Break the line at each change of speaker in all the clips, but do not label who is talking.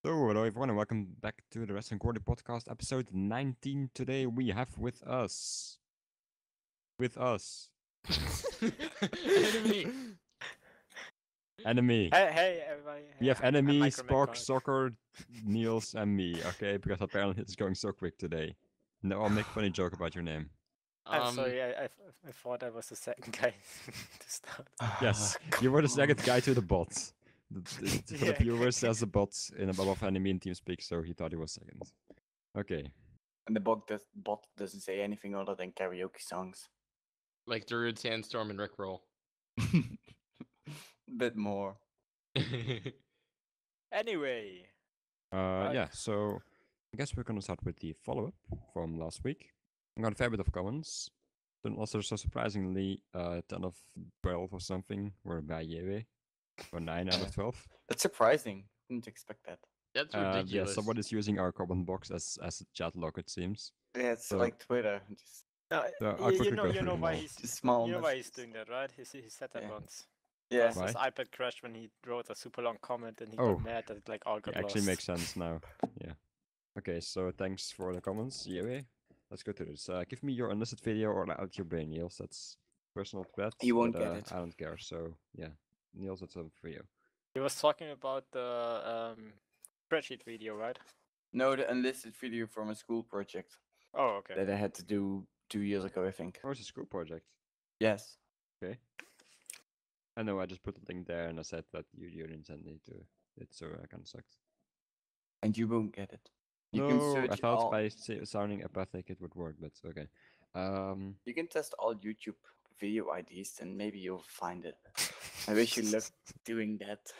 So, hello everyone, and welcome back to the Wrestling Quarry podcast, episode 19. Today we have with us,
Enemy.
enemy.
Hey, everybody.
We have
I'm
enemy,
Micro
Spark,
McCoy.
Soccer, Niels, and me. Okay, because apparently it's going so quick today. No, I'll make a funny joke about your name.
I'm sorry, I thought I was the second guy to start.
Yes, you were the second guy to the bot. For the
Yeah.
viewers, there's a bot in above enemy in TeamSpeak, so he thought he was second. Okay.
And the bot doesn't say anything other than karaoke songs.
Like Druid, Sandstorm, and Rickroll.
Bit more.
Anyway.
Yeah, so I guess we're gonna start with the follow-up from last week. I got a fair bit of comments. Then also, so surprisingly, 10 of 12 or something were by Yewe, or 9 out of 12.
That's surprising. Didn't expect that.
That's
Yeah,
ridiculous.
somebody's using our comment box as a chat log, it seems.
Yeah, it's
So-
like Twitter. Just
So I'll
you
quickly
know,
go
you
through
know
them
why
all.
he's
Just small
you know why he's
messages.
doing that, right? He said that
Yeah.
once.
yeah.
Because his
Why?
iPad crashed when he wrote a super long comment and he
Oh.
got mad that it all got
It actually
lost.
makes sense now. Yeah. Okay, so thanks for the comments, Yewe. Let's go to this. Give me your unlisted video or out your brain, Niels. That's personal bet.
You won't
but,
get it.
I don't care. So yeah, Niels, that's something for you.
He was talking about the spreadsheet video, right?
No, the unlisted video from a school project
Oh, okay.
that I had to do 2 years ago, I think.
Oh, it's a school project.
Yes.
Okay. I know. I just put the link there, and I said that you didn't send it to it, so I kind of sucked.
And you won't get it. You
No,
can
I
search
thought
all.
by sounding apathic it would work, but okay.
You can test all YouTube video IDs, and maybe you'll find it. I wish you luck doing that.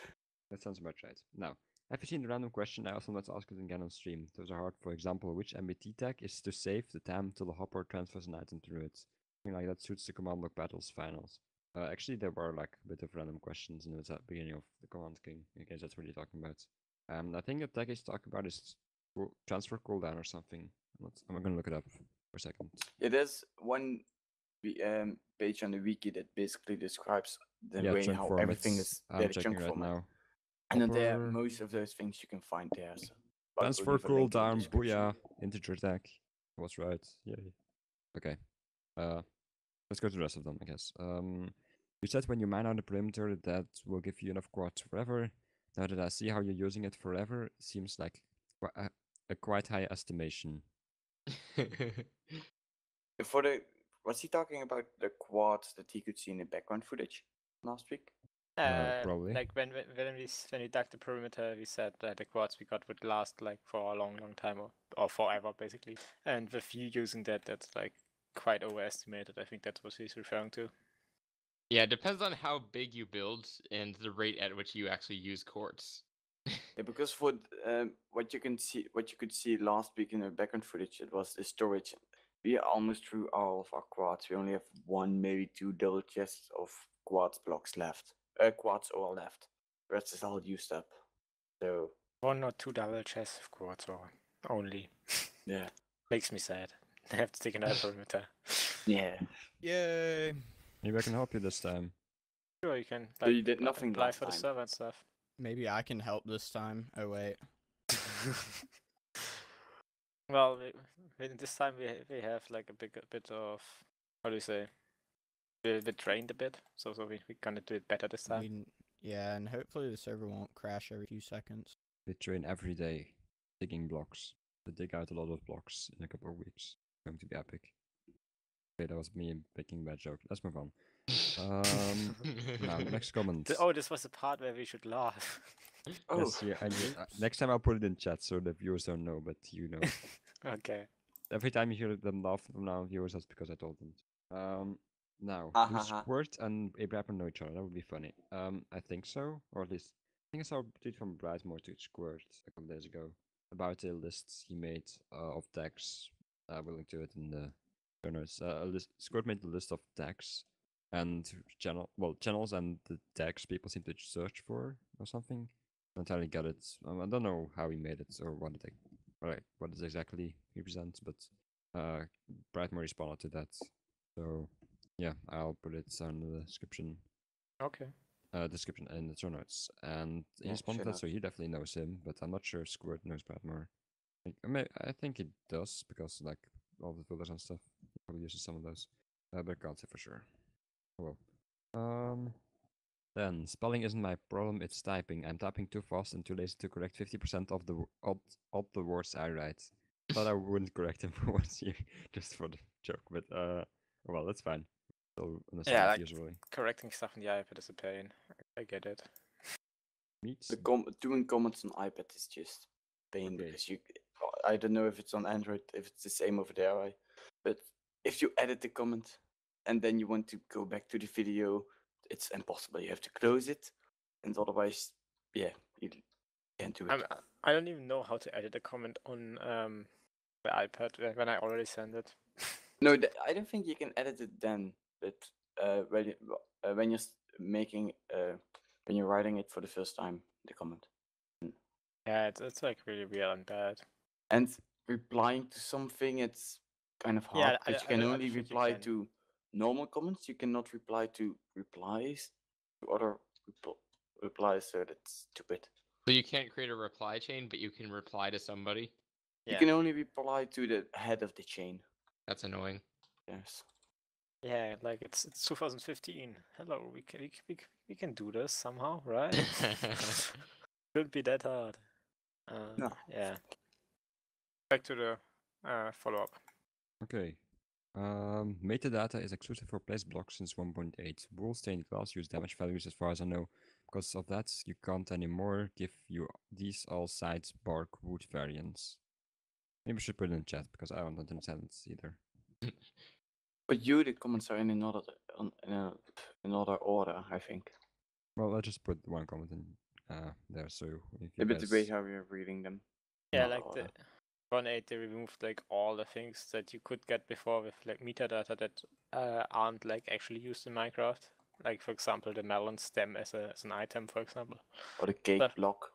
That sounds about right. Now, have you seen the random question? I also let's ask it again on stream. Those are hard. For example, which MBT tag is to save the time till the hopper transfers an item through it? Something like that suits the command block battles finals. Actually, there were like a bit of random questions in the beginning of the Command King, in case that's what you're talking about. I think the tag he's talking about is transfer cooldown or something. I'm gonna look it up for a second.
Yeah, there's one page on the wiki that basically describes the
Yeah,
way
chunk
how everything
formats.
is.
I'm
Yeah, the
checking
chunk
right
format.
now.
And then there,
Hopper.
most of those things you can find there. So but we'll
Transfer
leave a link in the
cooldown,
description.
booyah, integer tag. I was right. Yay. Okay. Let's go to the rest of them, I guess. You said when you mine out the perimeter that will give you enough quartz forever. Now that I see how you're using it forever, seems like a quite high estimation.
For the was he talking about the quads that he could see in the background footage last week?
Probably.
Like when we dug the perimeter, we said that the quartz we got would last like for a long time or forever basically. And with you using that, that's like quite overestimated. I think that's what he's referring to.
Yeah, it depends on how big you build and the rate at which you actually use quartz.
Yeah, because for what you could see last week in the background footage, it was the storage. We are almost through all of our quads. We only have 1, maybe 2 double chests of quartz blocks left. Quartz ore left. The rest is all used up. So
1 or 2 double chests of quartz or only.
yeah.
Makes me sad. I have to take another perimeter.
Yeah.
Yay!
Maybe I can help you this time.
Sure, you can.
So you did nothing
apply
last
for the
time.
server and stuff.
Maybe I can help this time. Oh wait.
Well, this time we have like a bit of, how do you say? We're drained a bit, so we're gonna do it better this time.
Yeah, and hopefully the server won't crash every few seconds.
We train every day, digging blocks. We dig out a lot of blocks in a couple of weeks. It's going to be epic. Okay, that was me making a bad joke. Let's move on. Now, next comment.
Oh, this was the part where we should laugh.
Oh.
Yes, yeah, and next time I'll put it in chat so the viewers don't know, but you know.
Okay.
Every time you hear them laugh from now on, viewers, that's because I told them. Now,
Ha,
do
ha, ha.
Squirt and Abraham know each other? That would be funny. I think so, or at least I think I saw a tweet from Brightmore to Squirt a couple days ago about a list he made of tags. We'll link to it in the show notes. Squirt made a list of tags and channels and the tags people seem to search for or something. I don't entirely get it. I don't know how he made it or what it exactly represents, but Brightmore responded to that. So yeah, I'll put it down in the description.
Okay.
description in the show notes, and he
Yeah,
responded
show
that, so he definitely knows him, but I'm not sure Squirt knows Brad more. I think he does because like all the filters and stuff. He probably uses some of those, but I can't say for sure. Oh well. Then spelling isn't my problem; it's typing. I'm typing too fast and too lazy to correct 50% of of the words I write. Thought I wouldn't correct him for once here, just for the joke, but well, that's fine. Still understand
Yeah,
it
like
usually.
correcting stuff on the iPad is a pain. I get it.
Meets.
Doing comments on iPad is just pain
Okay.
because I don't know if it's on Android, if it's the same over there, right? But if you edit the comment and then you want to go back to the video, it's impossible. You have to close it, and otherwise, yeah, you can't do it.
I don't even know how to edit a comment on the iPad when I already send it.
No, I don't think you can edit it then. But when you're making when you're writing it for the first time, the comment.
Yeah, it's like really weird and bad.
And replying to something, it's kind of hard
Yeah,
because you can only reply to normal comments. You cannot reply to replies to other replies, so that's stupid.
So you can't create a reply chain, but you can reply to somebody.
Yeah.
You can only reply to the head of the chain.
That's annoying.
Yes.
Yeah, like it's 2015. Hello, we can do this somehow, right? Shouldn't be that hard.
No.
Yeah. Back to the follow-up.
Okay. Metadata is exclusive for place blocks since 1.8. Wool stained glass use damage values as far as I know. Because of that, you can't anymore give you these all sides bark wood variants. Maybe I should put it in chat because I don't understand it either.
But the comments are in another order, I think.
Well, I'll just put one comment in there, so if you
A bit
guys...
the way how you're reading them.
Yeah,
Another
like
order.
the 1.8 they removed like all the things that you could get before with like metadata that aren't like actually used in Minecraft. Like for example the melon stem as an item, for example.
Or the cake
Stuff-
block.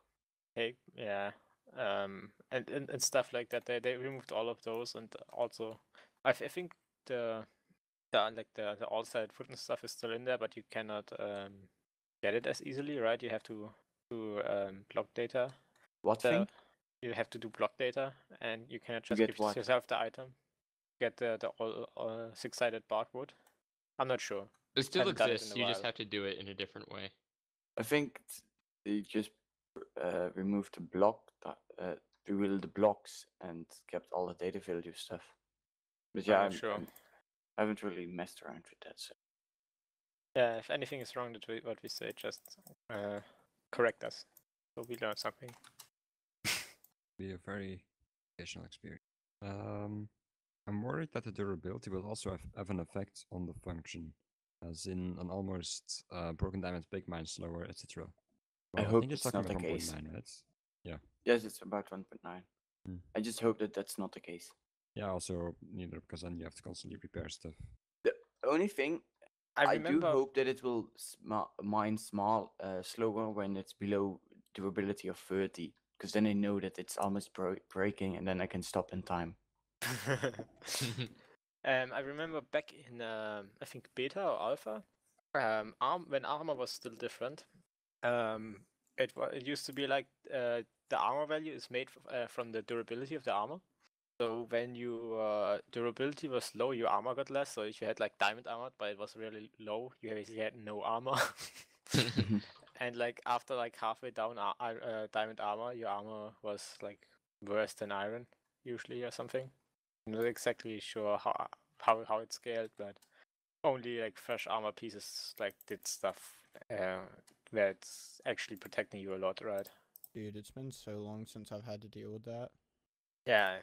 Hey, yeah. And stuff like that. They removed all of those, and also I think the all-side foot and stuff is still in there, but you cannot get it as easily, right? You have to block data.
What thing?
You have to do block data, and you cannot
To
just
get
give
what?
yourself the item. Get the all six-sided barkwood. I'm not sure.
It still
Haven't done it in
exists.
a
You just
while.
have to do it in a different way.
I think they just removed the block, revealed the blocks, and kept all the data value stuff. But yeah,
I'm not sure.
I haven't really messed around with that. So.
Yeah, if anything is wrong that what we say, just correct us, so we learn something.
Be a very educational experience. I'm worried that the durability will also have an effect on the function, as in an almost broken diamond big mine slower, etc.
I
Well,
hope
think it's
it's
talking
not
about
the case.
1.9, right? Yeah.
Yes, it's about 1.9. I just hope that that's not the case.
Yeah, also neither, because then you have to constantly repair stuff.
The only thing
I
do
remember.
hope that it will mine slower when it's below durability of 30, because then I know that it's almost breaking, and then I can stop in time.
I remember back in I think beta or alpha, when armor was still different. It used to be like the armor value is made from the durability of the armor. So when your durability was low, your armor got less. So if you had like diamond armor, but it was really low, you basically had no armor. And like after like halfway down diamond armor, your armor was like worse than iron usually or something. I'm not exactly sure how it scaled, but only like fresh armor pieces like did stuff where it's actually protecting you a lot, right?
Dude, it's been so long since I've had to deal with that.
Yeah,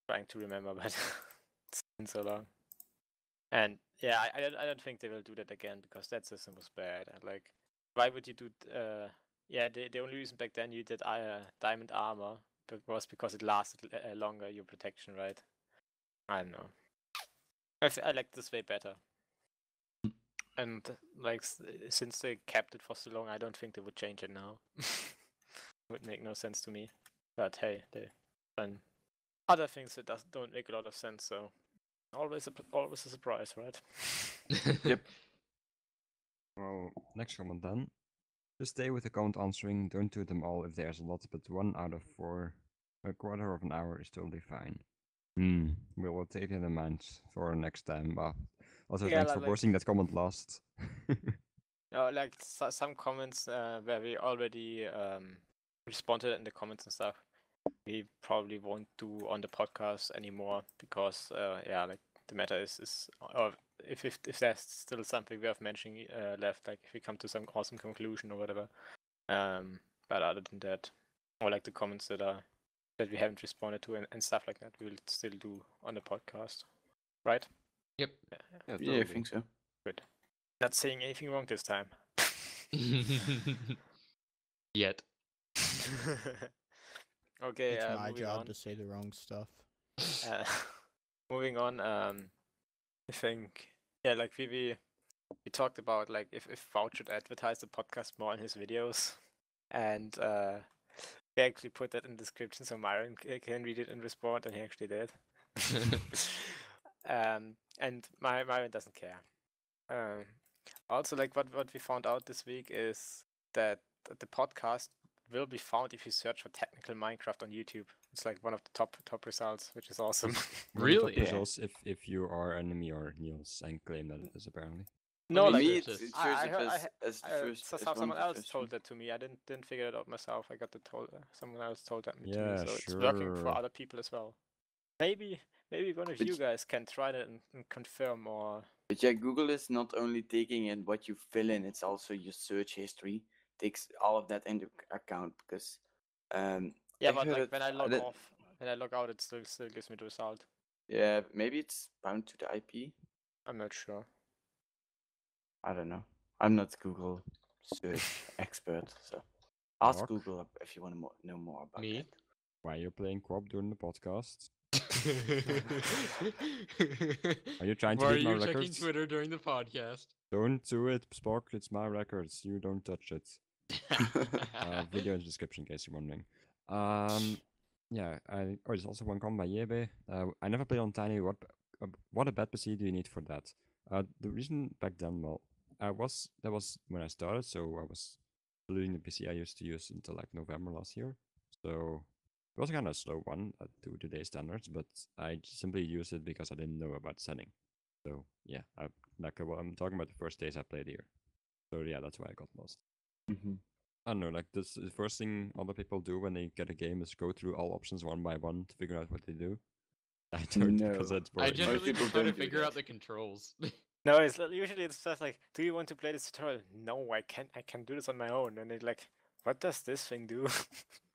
trying to remember, but it's been so long. And yeah, I don't think they will do that again because that system was bad. And like, why would you do? Yeah, the only reason back then you did diamond armor was because it lasted longer your protection, right? I don't know. I like this way better. And like since they kept it for so long, I don't think they would change it now. Would make no sense to me. But hey, they done other things that don't make a lot of sense. So always a surprise, right?
Yep.
Well, next comment then. Just stay with the comment answering. Don't do them all if there's a lot, but 1 out of 4, a quarter of an hour is totally fine. We will take it in mind for next time. Also,
Yeah,
thanks for
like-
posting that comment last.
Like some comments where we already responded in the comments and stuff. We probably won't do on the podcast anymore because like the matter is or if there's still something worth mentioning left, like if we come to some awesome conclusion or whatever. But other than that, or like the comments that we haven't responded to and stuff like that, we'll still do on the podcast, right?
Yep.
Yeah, I think so.
Good. Not saying anything wrong this time.
Yet.
Okay,
It's my
moving
job
on.
to say the wrong stuff.
Moving on, I think like we talked about like if Wout should advertise the podcast more in his videos, and we actually put that in the description so Myron can read it and respond, and he actually did. And Myron doesn't care. Also, like what we found out this week is that the podcast will be found if you search for technical Minecraft on YouTube. It's like one of the top results, which is awesome.
Really?
Yeah.
Results if you are enemy or Niels and claim that it is apparently.
No,
me
like
Me,
search
it
this.
shows
I
up
heard-
as the first. as one of
someone
the
else
first
told
ones.
that to me. I didn't figure it out myself. I got it told. Someone else told that to me,
Yeah,
so it's working for
sure.
other people as well. Maybe one of
But
you
y-
guys can try that and confirm or.
But yeah, Google is not only taking in what you fill in; it's also your search history. Takes all of that into account because.
Yeah,
I
but
heard
like
it-
when I
I
log
did-
off, when I log out, it still gives me the result.
Yeah, maybe it's bound to the IP.
I'm not sure.
I don't know. I'm not Google search expert, so ask
Mark?
Google if you want to know more about
Me?
that.
Why are you playing co-op during the podcast? Are you trying to
Why are
beat my
you checking
records?
Twitter during the podcast?
Don't do it, Spock. It's my records. You don't touch it. Video in the description, in case you're wondering. Yeah. There's also one comment by Yebe. I never played on Tiny. What a bad PC do you need for that? The reason back then, well, that was when I started, so I was using the PC I used to use until like November last year. So it was kind of a slow one to today's standards, but I simply used it because I didn't know about setting. So yeah, I'm talking about the first days I played here. So yeah, that's why I got lost.
Mm-hmm.
I don't know, like this the first thing other people do when they get a game is go through all options one by one to figure out what they do. I don't because
No.
that's
I
boring.
generally
people
prefer to
don't do
figure
that.
out the controls.
No, usually it's just like, do you want to play this tutorial? No, I can't. I can do this on my own. And they're like, what does this thing do?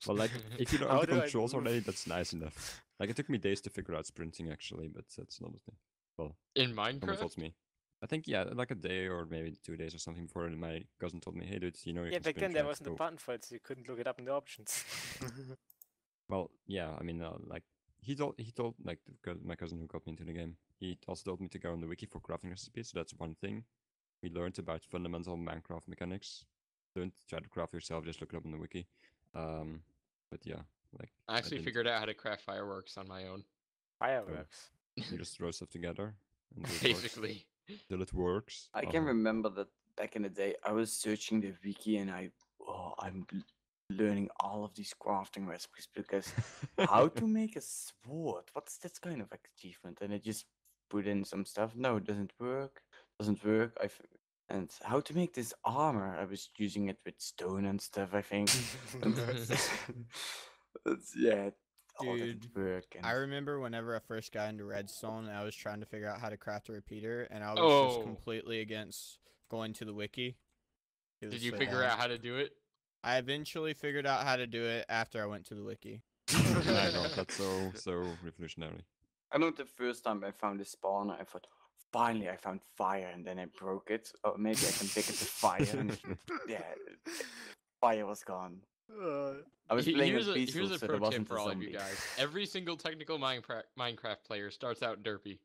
Well, like if you know
How
the
do I
controls
move?
already, that's nice enough. Like it took me days to figure out sprinting actually, but that's another thing. Well,
In
someone
Minecraft?
told me. I think yeah, like a day or maybe 2 days or something before my cousin told me, hey dude, you know you
Yeah,
can
back then
sprint,
there
right?
wasn't a
Go."
button for it, so you couldn't look it up in the options.
Well, yeah, I mean, like he told like my cousin who got me into the game. He also told me to go on the wiki for crafting recipes. So that's one thing we learned about fundamental Minecraft mechanics. Don't try to craft yourself; just look it up on the wiki. But yeah, like
I actually
didn't-
figured out how to craft fireworks on my own.
Fireworks.
you just throw stuff together. And
Basically.
till it works.
I can remember that back in the day, I was searching the wiki and I'm learning all of these crafting recipes because how to make a sword? What's that kind of achievement? And I just put in some stuff. No, it doesn't work. Doesn't work. And how to make this armor? I was using it with stone and stuff. I think. Yeah, it all didn't
Dude,
work. And
I remember whenever I first got into Redstone, I was trying to figure out how to craft a repeater, and I was just
Oh.
completely against going to the wiki. It
Did
was
you
so
figure
dumb.
out how to do it?
I eventually figured out how to do it after I went to the wiki.
Oh my god, that's so revolutionary.
I know the first time I found a spawner, I thought, finally I found fire, and then I broke it. Oh, maybe I can pick it to fire, and yeah, fire was gone. I was playing
Here's
with
a
peaceful, so
pro
there
tip
wasn't
for
a
all of you
zombie.
guys. Every single technical Minecraft player starts out derpy.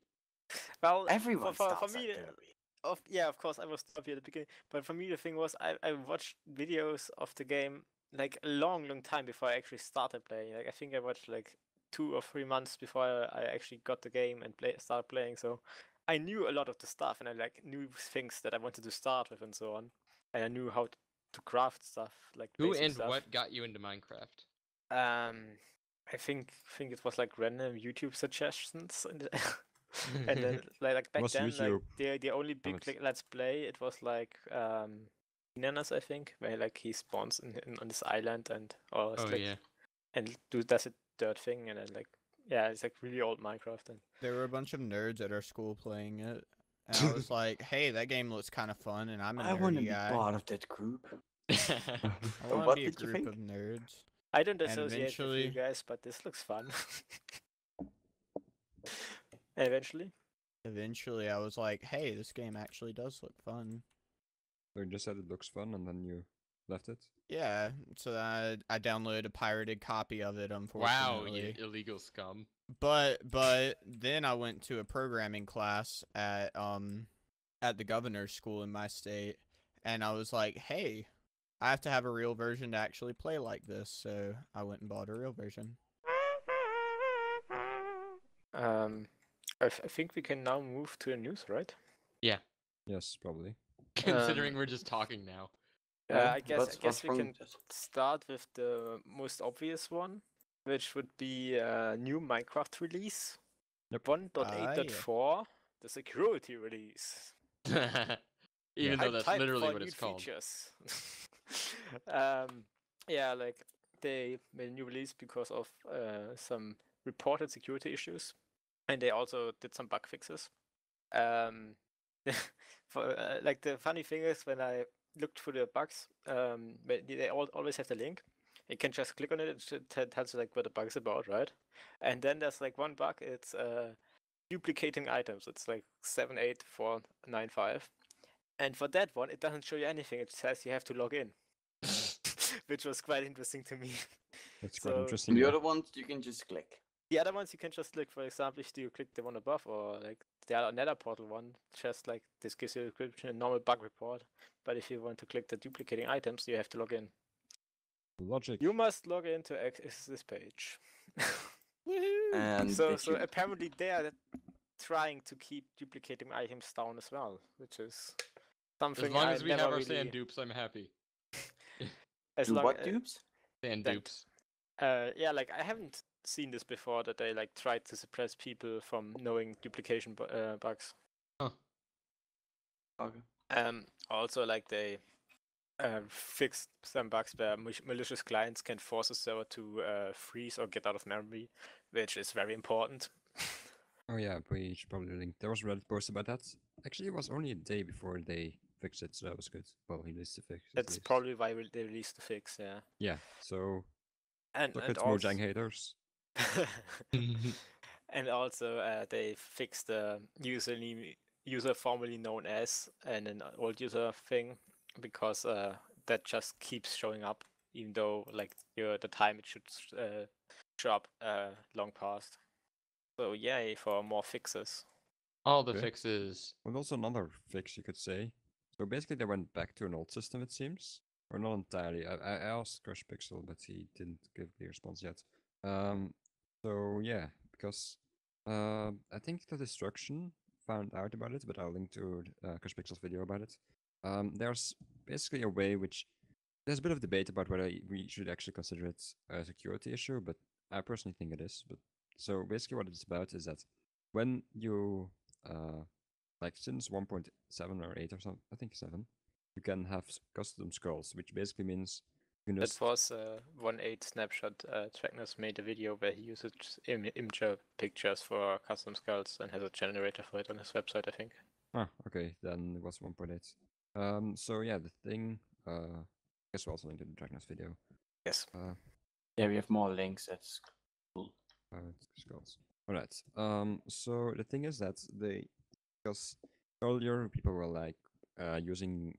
Well,
Everyone
for
starts
me,
at derby.
of course, I was happy at the beginning. But for me, the thing was, I watched videos of the game like a long time before I actually started playing. Like I think I watched like 2 or 3 months before I actually got the game and started playing. So I knew a lot of the stuff, and I like knew things that I wanted to start with and so on. And I knew how to craft stuff, like
Who
basic
and
stuff.
what got you into Minecraft?
I think it was like random YouTube suggestions, and then like back
Was
then,
YouTube
like the only big
it?
like, let's play, it was like Bananas, I think, where like he spawns on this island and
Oh
like
yeah.
and does a dirt thing, and then like yeah, it's like really old Minecraft. And
There were a bunch of nerds at our school playing it, and I was like, "Hey, that game looks kind of fun," and I'm a
I want to
nerdy
be
guy.
part of that group.
I want to
What
be a
did you
group
think?
of nerds.
I don't
And
associate with you
eventually-
guys, but this looks fun. Eventually,
Eventually, I was like, "Hey, this game actually does look fun."
So you just said it looks fun, and then you left it.
Yeah, so I downloaded a pirated copy of it,
Wow,
unfortunately.
you illegal scum.
But then I went to a programming class at the governor's school in my state, and I was like, "Hey, I have to have a real version to actually play like this," so I went and bought a real version.
I think we can now move to the news, right?
Yes, probably.
Considering we're just talking now.
I guess
what's
we
wrong
can
with this?
start with the most obvious one, which would be a new Minecraft release.
Yep.
1.8.4, the security release.
Even though that's
Hype
literally
for
what
new
it's called.
features. Yeah, like they made a new release because of some reported security issues, and they also did some bug fixes. For like the funny thing is when I looked through the bugs, they always have the link. You can just click on it. It tells you like what the bug is about, right? And then there's like one bug. It's duplicating items. It's like 78495. And for that one, it doesn't show you anything. It says you have to log in, which was quite interesting to me.
That's quite
So-
interesting.
The
yeah.
other ones you can just click.
The other ones you can just click. For example, if you click the one above, or like the other Nether portal one, just like this gives you a description, a normal bug report. But if you want to click the duplicating items, you have to log in.
Logic.
You must log in to access this page.
And
so
did you-
apparently they are trying to keep duplicating items down as well, which is something
As long
I
as we
never
have our
really,
sand dupes, I'm happy.
as
do
long
what dupes?
Sand
That-
dupes.
Yeah, like I haven't seen this before, that they like tried to suppress people from knowing duplication bugs.
Okay.
Also like they fixed some bugs where malicious clients can force a server to freeze or get out of memory, which is very important.
Oh yeah, we should probably link. There was a Reddit post about that. Actually, it was only a day before they fixed it, so that was good. Well, he released the fix. at
That's
least.
probably why they released the fix, yeah.
Yeah. So
And
look
and
at
also,
Mojang haters.
and also they fixed the user formerly known as and an old user thing, because that just keeps showing up even though like the time it should show up long past. So yay for more fixes.
All the
Okay.
fixes.
Well, also another fix, you could say. So basically, they went back to an old system, it seems, or not entirely. I asked Crush Pixel, but he didn't give the response yet. So yeah, because I think the destruction found out about it, but I'll link to Crush Pixel's video about it. There's basically a way which there's a bit of debate about whether we should actually consider it a security issue, but I personally think it is. But so basically, what it's about is that when you like since 1.7 or 8 or something, I think 7, you can have custom skulls, which basically means you can
That
just
was 1.8 snapshot. Trackness made a video where he uses imager pictures for custom skulls and has a generator for it on his website, I think.
okay, then it was 1.8. So yeah, the thing, I guess we'll also link to the Dragnos video.
Yes.
Yeah, we have more links. That's
Skulls. Alright. So the thing is that because earlier people were like using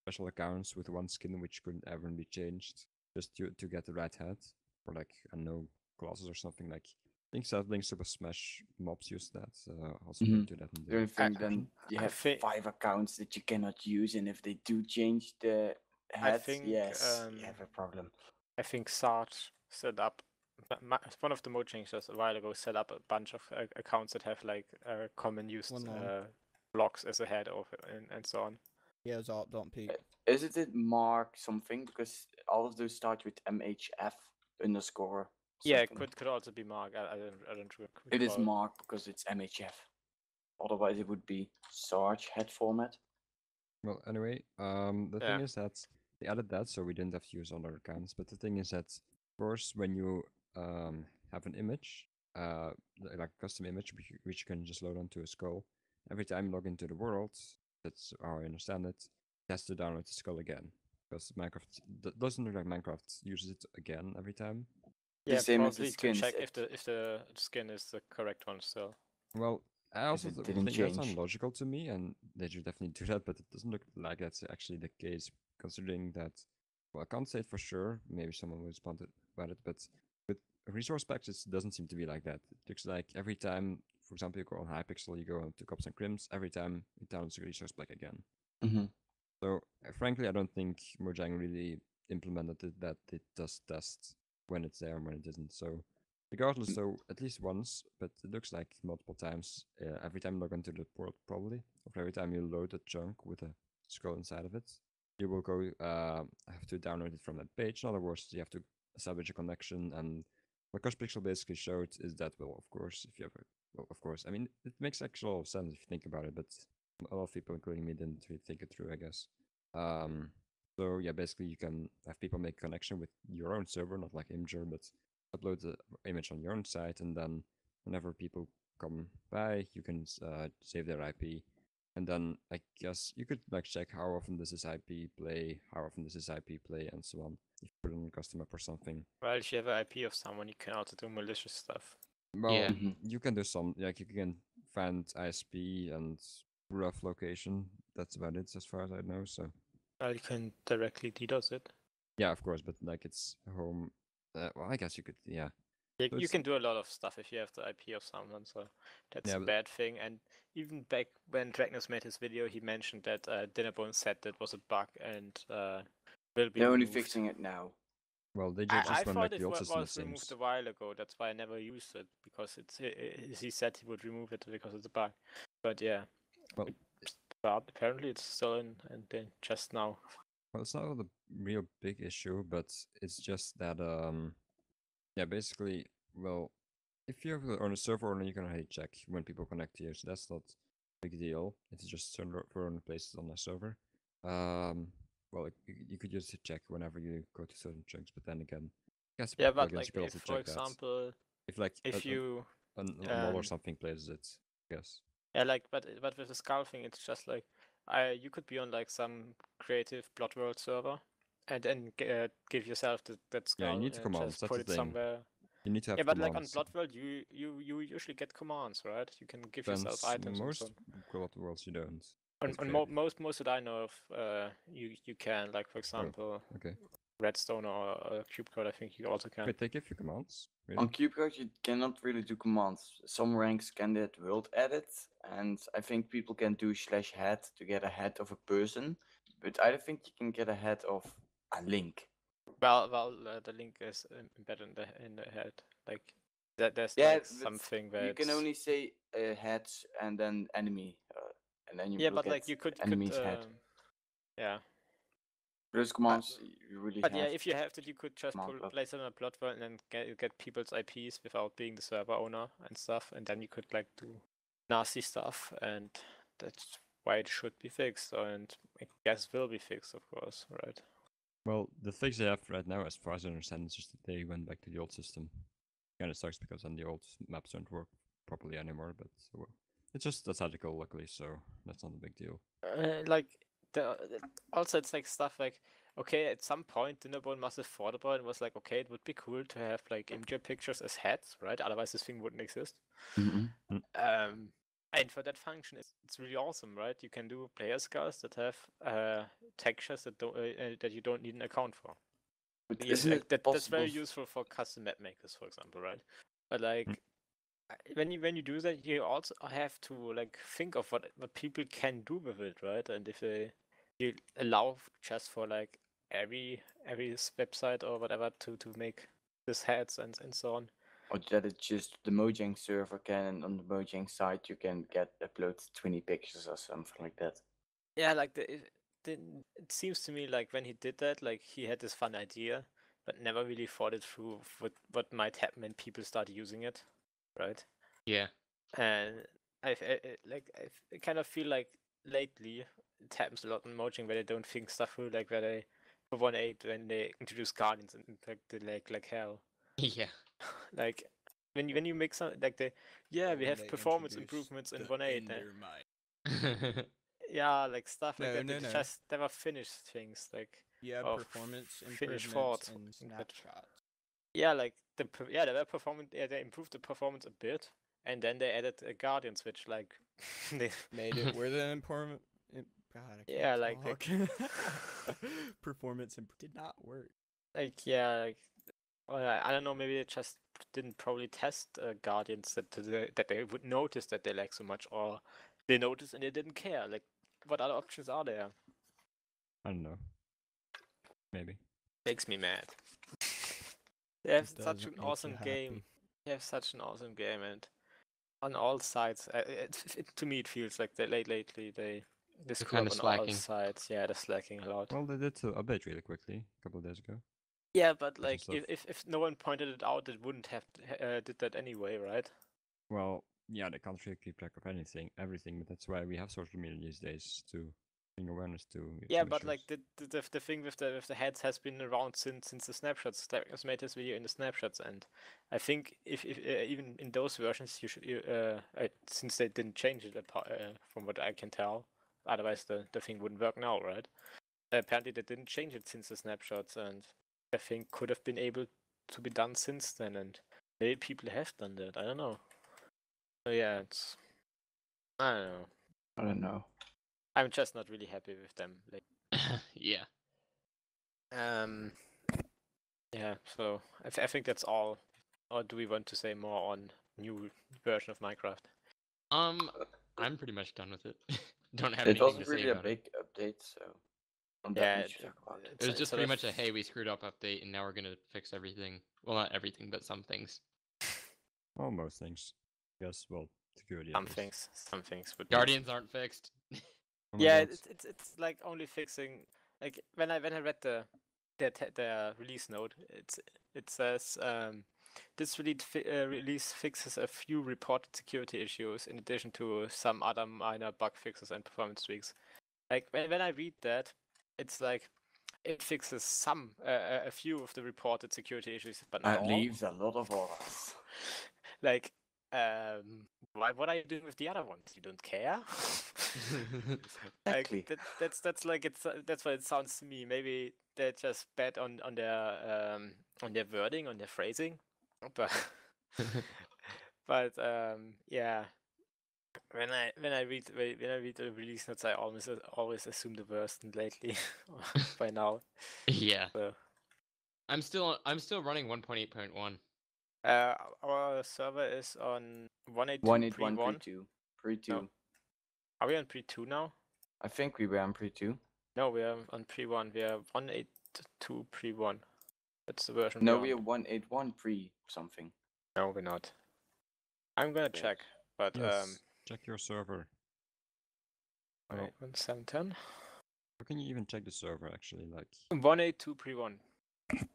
special accounts with one skin which couldn't ever be changed just to get the right hat, or like no classes or something. Like I think Sethbling Super Smash mobs use that. Also link to that in
the
the
only thing.
I-
Then you
I
have
thi-
5 accounts that you cannot use, and if they do change the hats,
think,
yes, you have a problem.
I think Sarge set up one of the Mojang just a while ago set up a bunch of accounts that have like common used
One more.
blocks as a head of and so on.
Yeah, it was alt.peak.
Isn't it Mark something? Because all of those start with MHF underscore.
Yeah, it
something.
could also be Mark. I don't recall.
It is Mark because it's MHF. Otherwise, it would be Sarge head format.
Well, anyway, the thing is that they added that, so we didn't have to use other accounts. But the thing is that, of course, when you have an image, like a custom image, which you can just load onto a skull, every time you log into the world, that's how I understand it, it has to download the skull again. Because Minecraft doesn't look like Minecraft uses it again every time.
Yeah,
The same as the
probably to
skins.
check if the skin is the correct one still.
Well, I also
it
think
didn't
that's
change.
unlogical to me, and they should definitely do that, but it doesn't look like that's actually the case, considering that, well, I can't say it for sure, maybe someone will respond about it, but with resource packs, it doesn't seem to be like that. It looks like every time, for example, you go on Hypixel, you go into Cops and Crims, every time it downloads a resource pack again.
Mm-hmm.
So, frankly, I don't think Mojang really implemented it that it does test when it's there and when it isn't. So, regardless, though, at least once, but it looks like multiple times, every time you log into the port, probably, or every time you load a chunk with a skull inside of it, you will go have to download it from that page. In other words, you have to establish a connection. And what Pixel basically showed is that, well, of course, if you have a, well, of course, I mean, it makes actual sense if you think about it, but a lot of people, including me, didn't really think it through, I guess. So yeah, basically you can have people make connection with your own server, not like Imgur, but upload the image on your own site, and then whenever people come by, you can save their IP, and then I guess you could like check how often does this IP play, how often does this IP play, and so on. If you put it on a custom map or something.
Well, if you have an IP of someone, you can also do malicious stuff.
Well,
Yeah.
you can do some, like you can find ISP and rough location. That's about it, as far as I know. So.
Well, you can directly DDoS it.
Yeah, of course, but like it's home. Well, I guess you could. Yeah.
You,
So
you
it's-
can do a lot of stuff if you have the IP of someone, so that's
Yeah,
a
but-
bad thing. And even back when Dragnus made his video, he mentioned that Dinnerbone said that was a bug and will be
They're only
removed.
fixing it now.
Well, they
I
just went
thought
back
it
to the old system. It
was removed
seems.
a while ago. That's why I never used it, because he said he would remove it because it's a bug. But yeah,
Well,
but apparently it's still in and then just now.
Well, it's not a real big issue, but it's just that yeah, basically, well, if you have on a server owner, you can already check when people connect to you, so that's not a big deal. It's just certain places on the server. Well, you could just check whenever you go to certain chunks, but then again, I guess
Yeah, but
plugins,
like
you could
if,
also
for
check that.
example,
If like
if you
a mod or
um,
something plays it, I guess.
yeah, like but with the skull thing, it's just like you could be on like some creative Blood World server, and then give yourself that skull
Yeah, you need to
and
commands.
just
That's
put
the
it
thing.
somewhere.
You need to have
Yeah, but like on
commands.
Blood World, you usually get commands, right? You can give yourself
Depends.
items and so
Most Call of the Worlds you don't.
on.
That's
On
fair.
most that I know of, you can, like for example,
Okay.
Redstone or Cube Code. I think you also can.
Wait, they give you commands? Really?
On CubeCode, you cannot really do commands. Some ranks can do world edit, and I think people can do /head to get a head of a person, but I don't think you can get a head of a link.
Well, the link is embedded in the head. Like there's
Yeah,
like
but
something that
you can only say heads and then enemy, and then you
yeah,
will
but
get
like you could
enemy's head.
yeah.
Those commands you really
But
have.
yeah, if you have to, you could just
command block.
place it on a plot world and then get people's IPs without being the server owner and stuff, and then you could like do nasty stuff, and that's why it should be fixed, and I guess will be fixed, of course, right?
Well, the fix they have right now, as far as I understand, is just that they went back to the old system. Kind of sucks because then the old maps don't work properly anymore, but well, it's just statistical, luckily, so that's not a big deal.
Like also it's like stuff like okay, at some point Dinnerbone must have thought about it and was like, okay, it would be cool to have like image pictures as heads, right? Otherwise this thing wouldn't exist. And for that function, it's really awesome, right? You can do player skulls that have textures that don't that you don't need an account for.
But
Yes,
isn't it
that's very
possible?
useful for custom map makers, for example, right? But like when you do that, you also have to like think of what people can do with it, right? And if you allow just for like every website or whatever to make this heads and so on.
Or that it's just the Mojang server can, and on the Mojang site you can upload 20 pictures or something like that.
Yeah, like it seems to me like when he did that, like he had this fun idea, but never really thought it through of what might happen when people start using it, right?
Yeah.
And I kind of feel like lately it happens a lot in Mojang where they don't think stuff through, like where they for 1.8 when they introduce guardians and like the like hell.
Yeah.
Like when you make some like we
When
have
they
performance
introduced
improvements in
the
1.8.
Endermite.
Yeah, like stuff like
No,
that.
no,
They
no.
just never finish things like
Yeah,
or
performance
finish
improvements
thoughts.
and
But
snapshots.
yeah, like they were performance. Yeah, they improved the performance a bit, and then they added a guardian switch. Like they
Made it where the important. God, I can't
Yeah, like
talk. Performance did not work.
like yeah, like well, I don't know. Maybe they just didn't probably test guardians that they would notice that they lag so much, or they noticed and they didn't care. Like, what other options are there?
I don't know. Maybe.
Makes me mad. They have
It
such
doesn't
an
make you
awesome game.
happy.
They have such an awesome game, and on all sides, to me it feels like they lately they screw
kinda
up on all
slacking.
sides. Yeah, they're slacking a lot.
Well, they did update really quickly a couple of days ago.
Yeah, but
Version
like
stuff.
if no one pointed it out, it wouldn't have did that anyway, right?
Well, yeah, they can't really keep track of everything, but that's why we have social media these days to bring awareness to.
Yeah,
to
but like
issues.
the thing with the heads has been around since the snapshots. Has made this video in the snapshots, and I think if even in those versions you should since they didn't change it from what I can tell, otherwise the thing wouldn't work now, right? Apparently they didn't change it since the snapshots, and I think could have been able to be done since then, and maybe people have done that. I don't know. So yeah, it's I don't know.
I don't know.
I'm just not really happy with them. Like
Yeah.
yeah. So I think that's all. Or do we want to say more on new version of Minecraft?
I'm pretty much done with it. Don't have
It
anything
wasn't
to say
really a
about it.
big update, so not that
Yeah,
much to talk about.
It was just
sort
pretty
of-
much a hey, we screwed up update, and now we're gonna fix everything. Well, not everything, but some things.
Well, most things. Yes, well, security. at
some
least.
things would be-
Guardians aren't fixed.
Oh my
Yeah,
God.
it's like only fixing like when I read the release note, it says this release fixes a few reported security issues in addition to some other minor bug fixes and performance tweaks. Like when I read that, it's like it fixes some a few of the reported security issues, but not
That
all.
leaves a lot of others.
Like what are you doing with the other ones? You don't care?
Exactly.
Like that's like that's what it sounds to me. Maybe they're just bad on their wording, on their phrasing, but but yeah. When I read the release notes, I always assume the worst lately by now.
Yeah.
So
I'm still running 1.8.1.
our server is on 1.8.2
181
pre-1.
pre-2. Pre-2.
No. Are we on pre-2 now?
I think we were on pre-2.
No, we are on pre-1. We are 1.8.2 pre-1. That's the version
No,
we're
we are
on.
181 pre-something.
No, we're not. I'm gonna
Okay.
check, but
Yes, check your server. Oh,
wait, 1.7.10.
how can you even check the server actually? Like,
1.8.2 pre-1.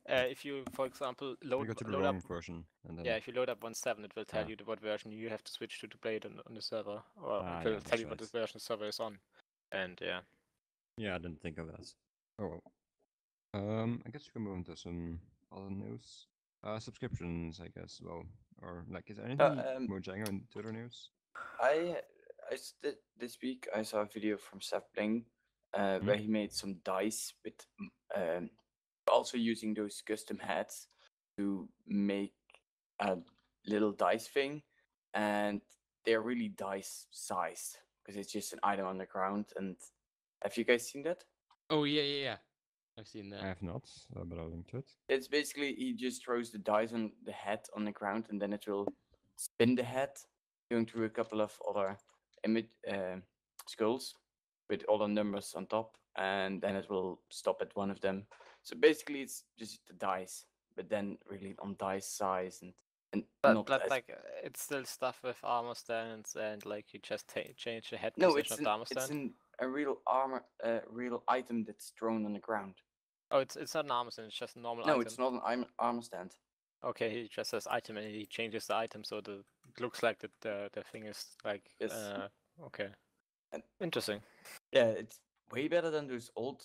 If you, for example,
you
load
go to the
load
wrong
up,
version and then.
yeah, if you load up 1.7, it will tell
Ah.
you what version you have to switch to play it on the server, or
Ah,
it will
yeah,
tell
that's
you what the
right.
version the server is on. And yeah,
Yeah, I didn't think of that. Oh well. I guess we can move on to some other news. Subscriptions, I guess. Well, or like, is there anything Mojang on Twitter news?
This week I saw a video from Sethbling where he made some dice with also using those custom hats to make a little dice thing, and they're really dice sized because it's just an item on the ground. And have you guys seen that?
Oh yeah. I've seen that.
I have not, but I'll link to it.
It's basically he just throws the dice on the hat on the ground, and then it will spin the hat, going through a couple of other skulls with all the numbers on top, and then it will stop at one of them. So basically, it's just the dice, but then really on dice size and not
but
as...
like it's still stuff with armor stands, and like you just change the head
No,
position of the armor
it's
stand.
a real real item that's thrown on the ground.
Oh, it's not an armor stand. It's just a normal
No,
item.
it's not an armor stand.
Okay, he just says item and he changes the item so it looks like the thing is like
Yes.
okay.
And-
Interesting.
Yeah, it's way better than those old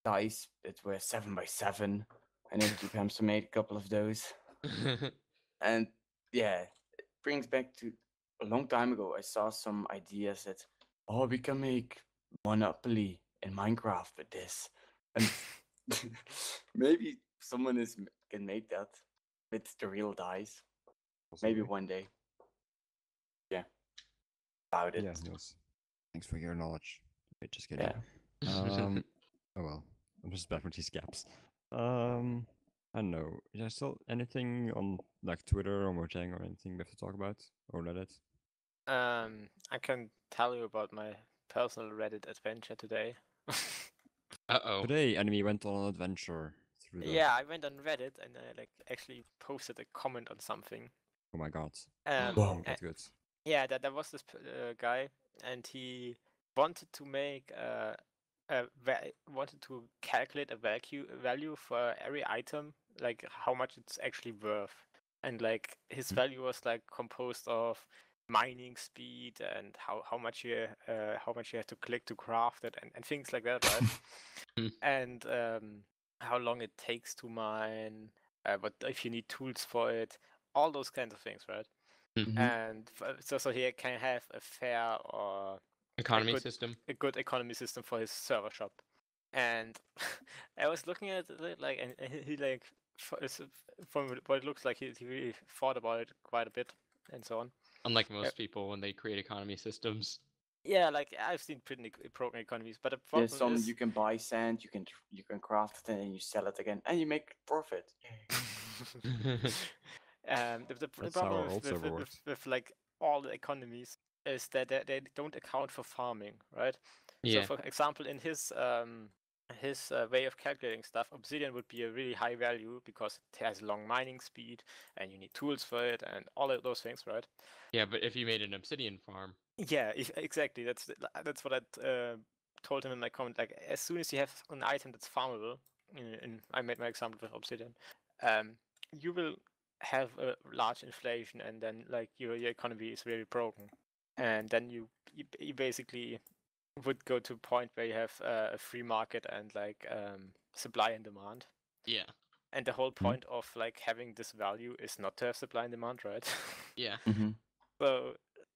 dice that were 7x7. I know Keep Hamster made a couple of those. And yeah, it brings back to a long time ago. I saw some ideas that, oh, we can make Monopoly in Minecraft with this. And maybe someone can make that with the real dice. Maybe
Possibly.
one day. Yeah. About it.
Yeah, Niels. Thanks for your knowledge. Wait, just kidding.
Yeah.
Oh well, I'm just bad with these gaps. I don't know. Is there still anything on like Twitter or Mojang or anything we have to talk about or Reddit?
I can tell you about my personal Reddit adventure today.
Uh-oh.
Today, enemy went on an adventure through the.
Yeah, I went on Reddit and I like actually posted a comment on something.
Oh my god.
Whoa.
That's good.
Yeah, there was this guy, and he wanted to make wanted to calculate a value for every item, like how much it's actually worth, and like his value was like composed of mining speed and how much you have to click to craft it and things like that, right? And how long it takes to mine, but if you need tools for it, all those kinds of things, right?
Mhm.
And so he can have a fair or
Economy
good-
system.
a good economy system for his server shop. And I was looking at it like, and he like from what it looks like, he really thought about it quite a bit and so on.
Unlike most people when they create economy systems.
Yeah, like I've seen pretty broken economies, but the problem
There's some
is
you can buy sand, you can craft it, and then you sell it again, and you make profit.
the
That's how
problem
old server works.
with like all the economies is that they don't account for farming, right?
Yeah.
So, for example, in his way of calculating stuff, obsidian would be a really high value because it has long mining speed and you need tools for it and all of those things, right?
Yeah, but if you made an obsidian farm.
Yeah, exactly. That's what I told him in my comment. Like, as soon as you have an item that's farmable, and I made my example with obsidian, you will have a large inflation, and then like your economy is really broken, and then you basically would go to a point where you have a free market and like supply and demand.
Yeah.
And the whole point of like having this value is not to have supply and demand, right?
Yeah.
Mm-hmm.
So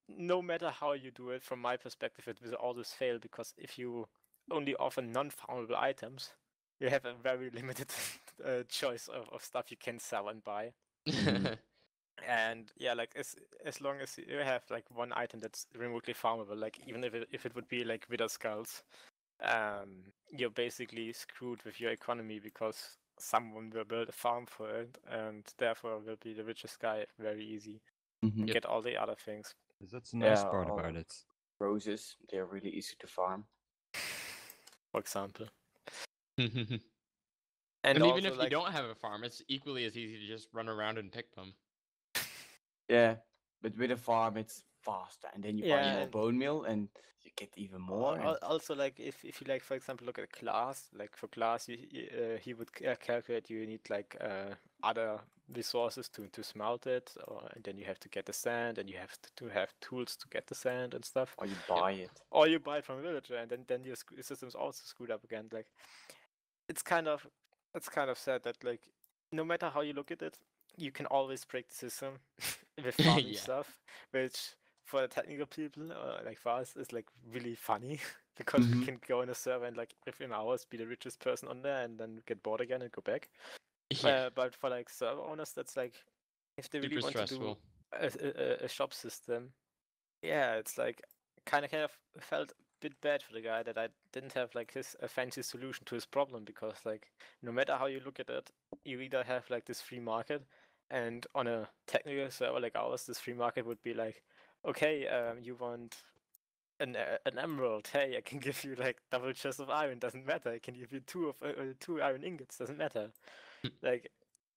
no matter how you do it, from my perspective, it will always fail because if you only offer non-farmable items, you have a very limited choice of stuff you can sell and buy. And yeah, like as long as you have like one item that's remotely farmable, like even if it would be like wither skulls, you're basically screwed with your economy because someone will build a farm for it, and therefore will be the richest guy very easy.
Mm-hmm.
Get all the other things.
That's the nice
Yeah,
part
all-
about it.
Roses, they're really easy to farm.
For example.
And
And
even
also,
if
like,
you don't have a farm, it's equally as easy to just run around and pick them.
Yeah, but with a farm, it's faster, and then you buy
Yeah,
more
and-
bone meal, and you get even more. and-
also like if you like, for example, look at class, like for class he would calculate you need like other resources to smelt it, and then you have to get the sand, and you have to have tools to get the sand and stuff,
Or you buy it.
or you buy it from a villager, and then your system's also screwed up again. Like it's kind of sad that like no matter how you look at it, you can always break the system with farming
Yeah.
stuff, which for the technical people like for us is like really funny because we
Mhm.
can go in a server and like within hours be the richest person on there and then get bored again and go back.
Yeah.
But for like server owners, that's like if they really
Super
want
stressful.
to do a shop system, yeah, it's like kind of felt a bit bad for the guy that I didn't have like a fancy solution to his problem because like no matter how you look at it, you either have like this free market, and on a technical server like ours, this free market would be like, okay, you want an emerald? Hey, I can give you like double chest of iron. Doesn't matter. I can give you two iron ingots. Doesn't matter. Like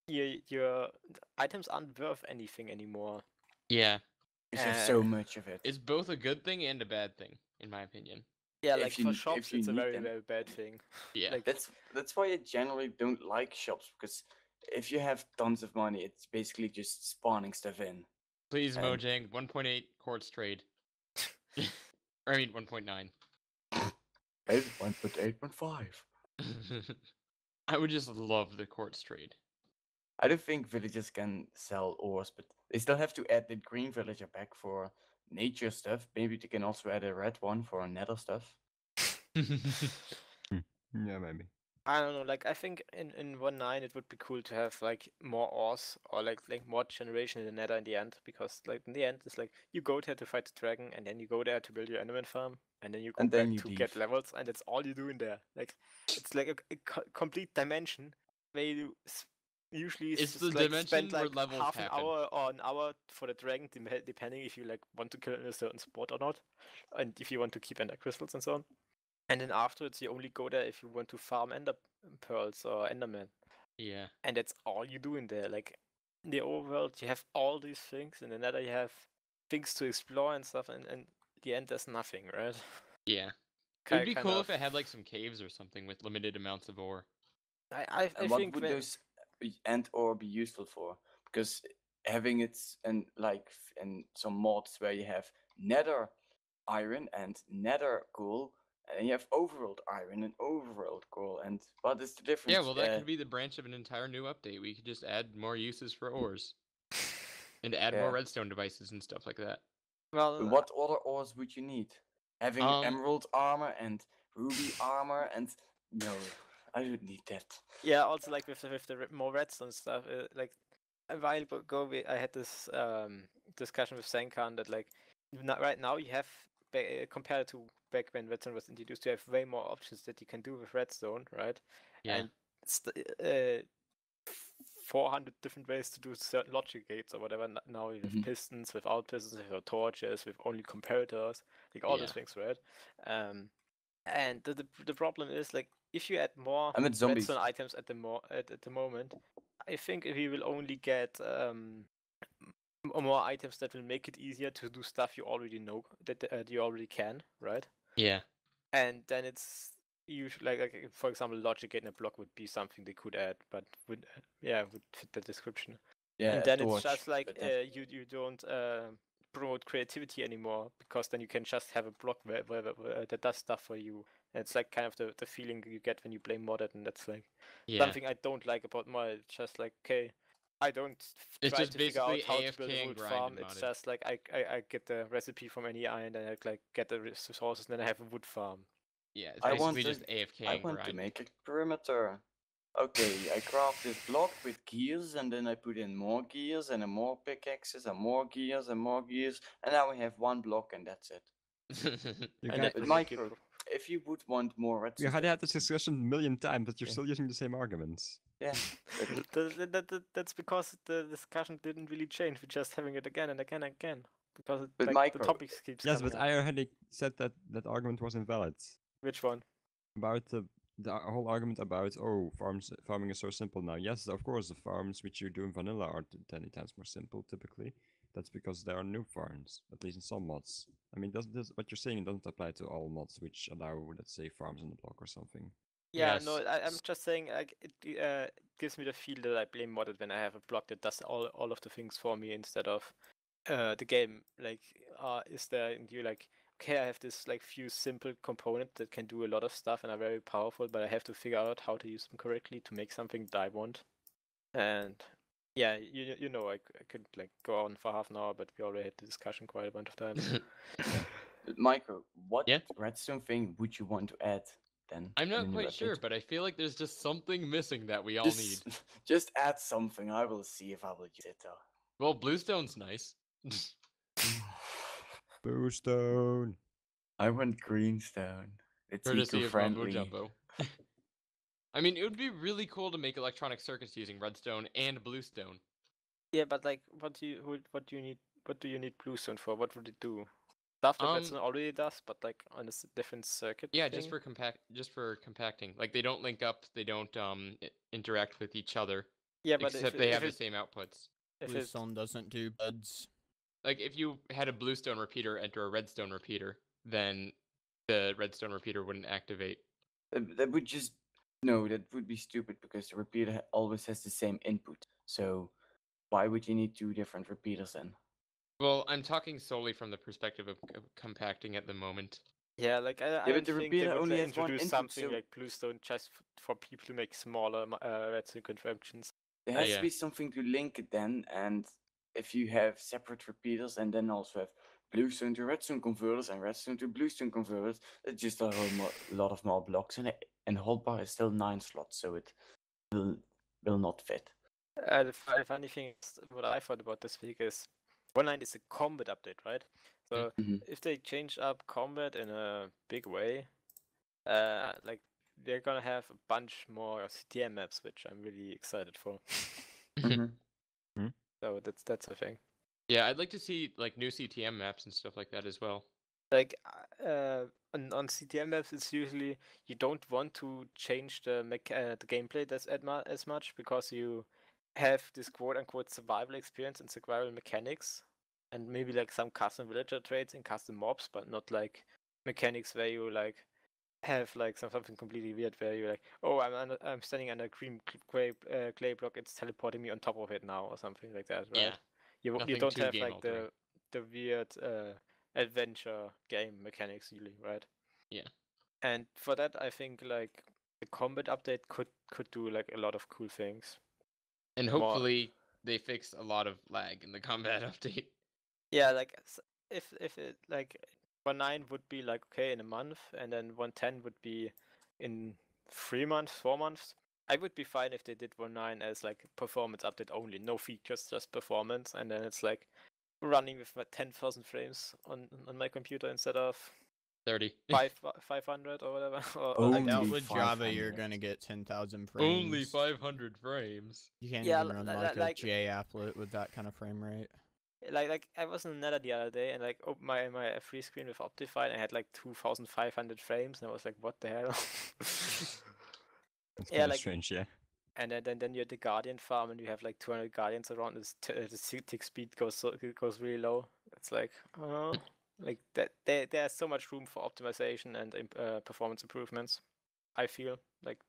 your items aren't worth anything anymore.
Yeah.
Because you have so much of it.
It's both a good thing and a bad thing, in my opinion.
Yeah,
if
like
you
for
n-
shops,
if you
it's a
need
very
them.
very bad thing.
Yeah.
Like
That's why I generally don't like shops, because if you have tons of money, it's basically just spawning stuff in.
Please,
And-
Mojang, 1.8 quartz trade. Or I mean 1.9.
1.8.5.
I would just love the quartz trade.
I don't think villagers can sell ores, but they still have to add the green villager back for nature stuff. Maybe they can also add a red one for nether stuff.
Yeah, maybe.
I don't know, like I think in 1.9 it would be cool to have like more ores or like more generation in the nether in the end, because like in the end it's like you go there to fight the dragon and then you go there to build your enderman farm and then you go
And then
back
you
to get
leave.
levels and that's all you do in there. Like it's like a complete dimension where you usually
It's
just
the
like
dimension
spend
where
like
levels
half an
happen.
hour or an hour for the dragon, depending if you like want to kill it in a certain spot or not, and if you want to keep ender crystals and so on. And then afterwards, you only go there if you want to farm ender pearls or enderman.
Yeah.
And that's all you do in there. Like in the overworld, you have all these things, and in the nether, you have things to explore and stuff. And in the end, there's nothing, right?
Yeah. It'd be
Kind
cool
of.
if it had like some caves or something with limited amounts of ore.
I
And what
think
would
when,
those and or be useful for? Because having it and and some mods where you have nether iron and nether coal, and you have overworld iron and overworld coal, and what is the difference?
Yeah, well, that could be the branch of an entire new update. We could just add more uses for ores and add more
Yeah.
redstone devices and stuff like that.
well,
What other ores would you need? Having emerald armor and ruby armor, and no, I don't need that.
yeah, also like with the more redstone stuff, like a while ago, I had this discussion with Senkan that like right now you have compared to back when redstone was introduced, you have way more options that you can do with redstone, right?
Yeah.
And 400 different ways to do certain logic gates or whatever. Now you have
Mhm.
pistons, without pistons, with torches, with only comparators, like all those
Yeah.
things, right? And the problem is like if you add more
I'm at zombies.
redstone items at the moment, I think we will only get more items that will make it easier to do stuff you already know that you already can, right?
Yeah.
And then it's usually like for example, logic gate in a block would be something they could add, but would fit the description.
Yeah,
And
a
then it's
torch,
just like
but that-
you don't promote creativity anymore, because then you can just have a block where that does stuff for you. And it's like kind of the feeling you get when you play modded, and that's like
Yeah.
something I don't like about modded. It's just like, okay, I don't
It's
try
just
to figure out
basically
how to build
AFK
a
and
wood
grind
farm.
in
It's
modded.
just like I get the recipe from any iron, and I like get the resources, and then I have a wood farm.
Yeah, it's
I want
basically
to-
just AFK
I
and
want to
grind.
make a perimeter. Okay, I craft this block with gears, and then I put in more gears and more pickaxes and more gears and more gears, and now we have one block, and that's it.
You
And
guys,
that
But
will make you
Micro, if you would want more
we
redstone,
had this discussion a million times, but you're
Yeah.
still using the same arguments.
yeah,
That's because the discussion didn't really change. We're just having it again and again and again, because
But
like
Micro-
the topics keeps
Yes,
coming
but
up.
I already said that that argument was invalid.
Which one?
About the whole argument about, oh, farming is so simple now. Yes, of course, the farms which you do in vanilla are 10 times more simple typically. That's because there are new farms, at least in some mods. I mean, what you're saying doesn't apply to all mods which allow, let's say, farms in the block or something.
Yeah,
Yes.
no, I'm just saying like it gives me the feel that I play modded when I have a block that does all of the things for me instead of the game. Like, is there and you like, okay, I have this like few simple components that can do a lot of stuff and are very powerful, but I have to figure out how to use them correctly to make something that I want. And yeah, you know, I could like go on for half an hour, but we already had the discussion quite a bunch of times.
But Micro, what
Yeah?
redstone thing would you want to add then?
I'm
in the
not
new
quite sure,
update?
but I feel like there's just something missing that we all need.
Just, just add something. I will see if I will use it though.
Well, bluestone's nice.
Bluestone.
I want greenstone. It's
Courtesy of Mumbo
eco-friendly.
Jumbo. I mean, it would be really cool to make electronic circuits using redstone and bluestone.
Yeah, but like, what do you need? What do you need bluestone for? What would it do? Stuff that redstone already does, but like on a different circuit.
Yeah,
thing?
just for compacting. Like they don't link up, they don't interact with each other.
Yeah, but
except
if
they
if
have the
it,
same outputs.
if it,
Bluestone doesn't do buds.
Like if you had a bluestone repeater enter a redstone repeater, then the redstone repeater wouldn't activate.
That would just no, that would be stupid because the repeater always has the same input. So why would you need two different repeaters then?
Well, I'm talking solely from the perspective of compacting at the moment.
Yeah, like I
but
don't
the
think they
repeater
would
only
like,
has one
introduce
input,
something
so-
like Bluestone just for people to make smaller redstone conversions.
There has
Yeah.
to be something to link it then, and if you have separate repeaters and then also have bluestone to redstone converters and redstone to bluestone converters, it's just a whole lot of more blocks, and the whole bar is still 9 slots, so it will not fit.
The funny thing is, what I thought about this week is 1.9 is a combat update, right? So
Mhm.
if they change up combat in a big way, like they're gonna have a bunch more CTM maps, which I'm really excited for.
Mhm.
So that's a thing.
Yeah, I'd like to see like new CTM maps and stuff like that as well.
Like on CTM maps, it's usually you don't want to change the the gameplay as much because you have this quote unquote survival experience and survival mechanics, and maybe like some custom villager traits and custom mobs, but not like mechanics where you like have like something completely weird where you're like, oh, I'm standing under a green clay block, it's teleporting me on top of it now or something like that, right?
Yeah,
You
nothing
don't
too
have
game
like
altering.
the weird adventure game mechanics usually, right?
Yeah.
And for that, I think like the combat update could do like a lot of cool things.
And
More-
hopefully they fix a lot of lag in the combat update.
Yeah, like if it like 1.9 would be like okay in a month, and then 1.10 would be in 3 months, 4 months. I would be fine if they did 1.9 as like performance update only, no features, just performance, and then it's like running with 10,000 frames on my computer instead of
30.
500 or whatever.
I
Only
doubt with Java you're
500.
gonna get 10,000 frames.
Only 500 frames.
You can't
Yeah,
even run like a
like-
JApplet with that kind of frame rate.
Like I was in Nether the other day and like opened my free screen with Optifine and I had like 2,500 frames and I was like, what the hell?
It's
Yeah,
kind of
like-
strange, yeah.
And then you're at the Guardian farm and you have like 200 Guardians around. The tick speed goes really low. It's like, like that. There's so much room for optimization and performance improvements. I feel like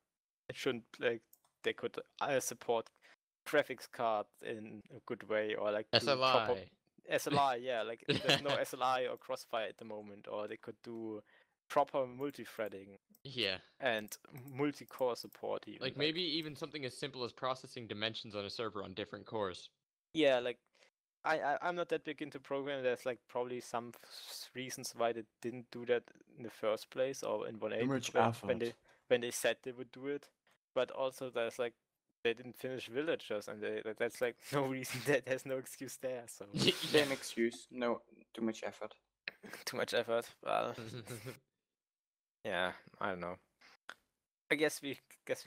it shouldn't like they could support graphics card in a good way or like do proper
SLI.
SLI. Yeah, like there's no SLI or Crossfire at the moment, or they could do proper multi-threading
Yeah.
and multi-core support even.
Like maybe even something as simple as processing dimensions on a server on different cores.
Yeah, like I'm not that big into programming. There's like probably some reasons why they didn't do that in the first place or in 1.8
much
when they said they would do it. But also there's like they didn't finish villagers and that's like no reason there's no excuse there. So
Same excuse. No, too much effort.
too much effort. Well, yeah, I don't know. I guess we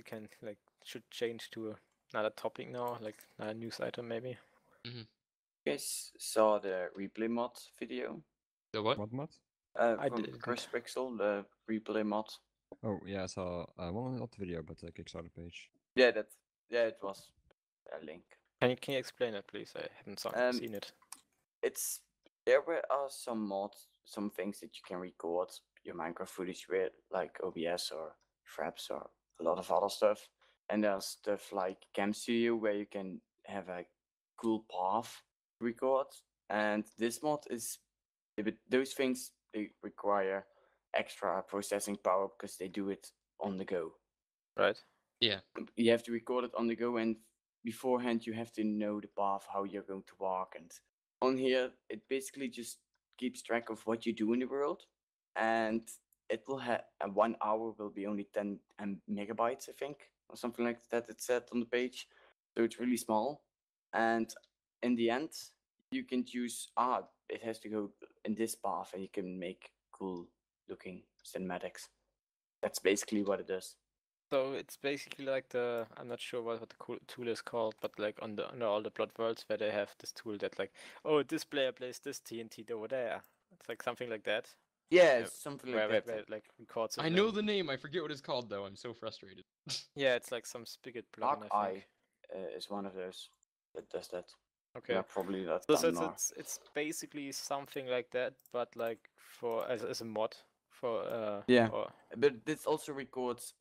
can like should change to another topic now, like another news item maybe.
You guys saw the replay mod video
The what?
What mod?
I
from
didn't.
Chris Pixel, the replay mod.
Oh, yeah, I saw one not the video, but the Kickstarter page.
Yeah, it was a link.
Can you explain it, please? I haven't seen it.
There are some mods, some things that you can record your Minecraft footage with, like OBS or Fraps or a lot of other stuff. And there's stuff like Cam Studio where you can have a cool path to record. And this mod is, but those things they require extra processing power because they do it on the go.
Right.
Yeah.
You have to record it on the go, and beforehand you have to know the path, how you're going to walk. And on here it basically just keeps track of what you do in the world, and it will have 1 hour will be only 10 megabytes, I think, or something like that. It said on the page, so it's really small. And in the end you can choose it has to go in this path, and you can make cool looking cinematics. That's basically what it does.
So it's basically like I'm not sure what the cool tool is called, but like under all the Blood Worlds where they have this tool that like, oh, this player plays this TNT over there. It's like something like that.
Yeah,
Yeah,
it's something like
where
that.
like records.
I know the name. I forget what it's called though. I'm so frustrated.
Yeah, it's like some Spigot plugin,
Dark
I
Eye
think.
is one of those that does that.
Okay.
Yeah, probably that's
So
done more.
it's basically something like that, but like for as a mod for
Yeah.
or
But this also records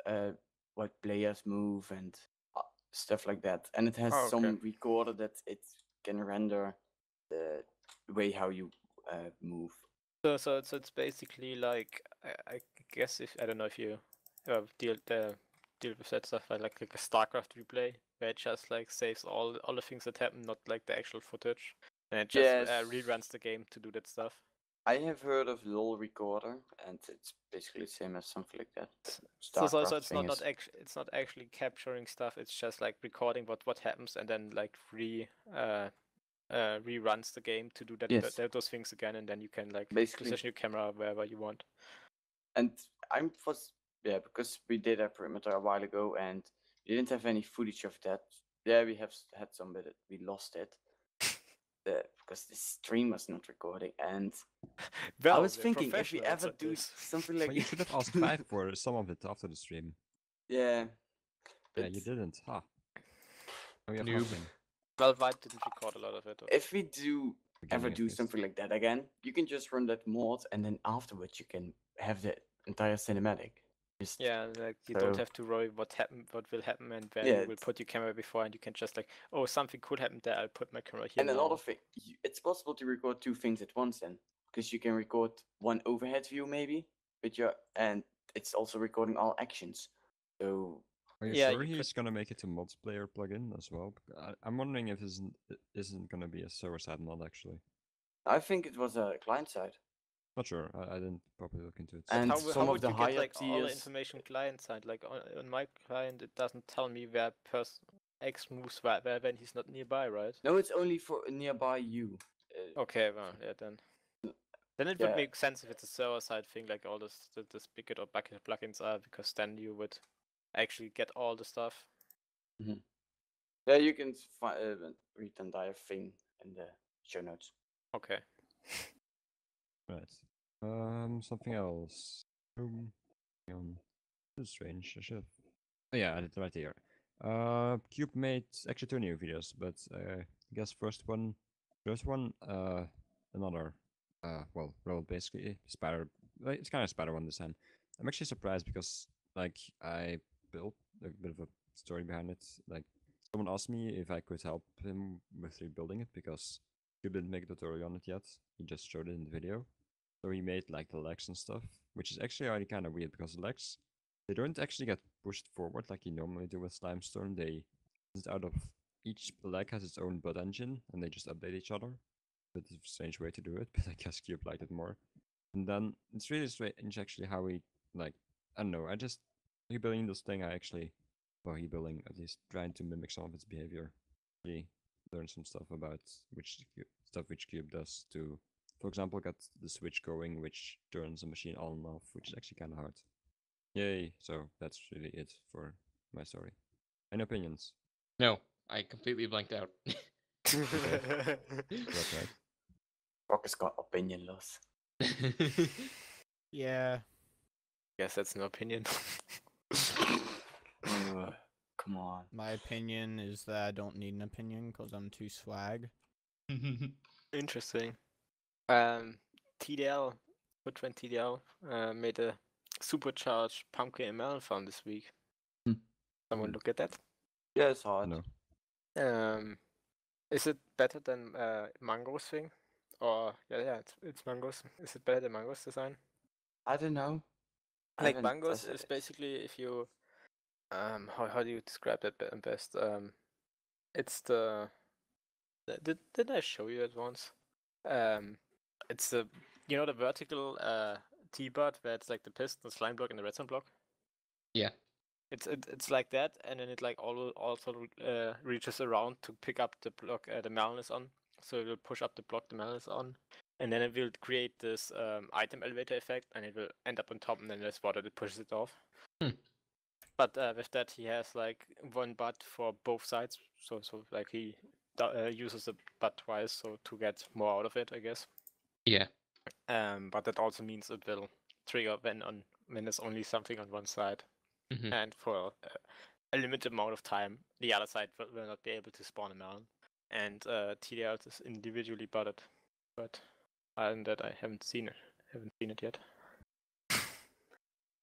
what players move and stuff like that, and it has
Oh, okay.
some recorder that it can render the way how you move.
so it's basically like I guess if I don't know if you deal with that stuff like a StarCraft replay where it just like saves all the things that happen, not like the actual footage, and it just
Yes.
reruns the game to do that stuff.
I have heard of LOL recorder, and it's basically the same as something like that.
So
StarCraft
it's
thing
not
is-
actually it's not actually capturing stuff. It's just like recording what happens and then like reruns the game to do
Yes.
those things again, and then you can like
Basically.
position your camera wherever you want.
And because we did a perimeter a while ago, and we didn't have any footage of that. Yeah, we have had some, but we lost it. Because the stream was not recording, and I was
we're
thinking if we
professionals
ever
at
do
this.
something like
Well, you should have asked 5 for some of it after the stream.
Yeah.
Yeah,
but
you didn't. Ha. Oh, you have
Noob.
nothing.
Well, White didn't record a lot of it.
If we do
Beginning
ever
at
do
least.
something like that again, you can just run that mod, and then afterwards you can have the entire cinematic. Just
Yeah, like you don't
So-
have to worry what will happen, and where
Yeah,
you will
it's-
put your camera before, and you can just like, oh, something could happen there. I'll put my camera here
And
now.
another thing, it's possible to record 2 things at once then, because you can record one overhead view maybe, and it's also recording all actions. So
Are you
Yeah,
sure
you
he's gonna make it to multiplayer plugin as well? I'm wondering if it isn't gonna be a server-side mod actually.
I think it was a client side.
Not sure. I didn't properly look into it.
But
And
how
some
would
of the
you get
higher
like all the
tiers-
information client side? Like on my client, it doesn't tell me where person X moves where when he's not nearby, right?
No, it's only for nearby you.
Okay, well, yeah, then it would
Yeah.
make sense if it's a server side thing, like all the Spigot or bucket plugins are, because then you would actually get all the stuff.
Yeah, you can read the entire thing in the show notes.
Okay.
Right. Something else. Hang on. This is strange. I should have. Oh, yeah, I did it right here. Cube made actually 2 new videos, but I guess first one, another, well, basically spider. Like, it's kind of spider one this time. I'm actually surprised because like I built a bit of a story behind it. Like someone asked me if I could help him with rebuilding it because Cube didn't make a tutorial on it yet. He just showed it in the video. So he made like the legs and stuff, which is actually already kind of weird because the legs, they don't actually get pushed forward like you normally do with Limestone. They just out of each leg has its own butt engine and they just update each other. But it's a strange way to do it, but I guess Cube liked it more. And then it's really strange actually how he like I don't know, I just rebuilding this thing I actually rebuilding at least trying to mimic some of its behavior. Really learn some stuff about which Cube does to, for example, get the switch going which turns the machine on and off, which is actually kinda hard. Yay, so that's really it for my story. Any opinions?
No, I completely blanked out.
That's right.
Rocket's got opinion loss.
Yeah.
Guess that's no opinion.
Come on.
My opinion is that I don't need an opinion because I'm too swag.
Interesting. TDL, Footprint TDL, made a supercharged pumpkin and melon farm this week. Someone look at that.
Yeah, it's hard.
No.
Is it better than Mango's thing? Or yeah, it's Mango's. Is it better than Mango's design?
I don't know. I
Like
haven't
Mango's
tested
is
it.
basically if you how do you describe that best? It's the did I show you it once? It's the the vertical T-bud where it's like the piston, the slime block, and the redstone block.
Yeah.
It's like that, and then it like also reaches around to pick up the block the melon is on. So it will push up the block the melon is on, and then it will create this item elevator effect, and it will end up on top, and then there's water that pushes it off. But with that, he has like one butt for both sides, so like he uses the butt twice, so to get more out of it, I guess.
Yeah.
But that also means it will trigger when there's only something on one side, and for a limited amount of time, the other side will not be able to spawn a melon. And TDL is individually butted, but other than that, I haven't seen it. Haven't seen it yet.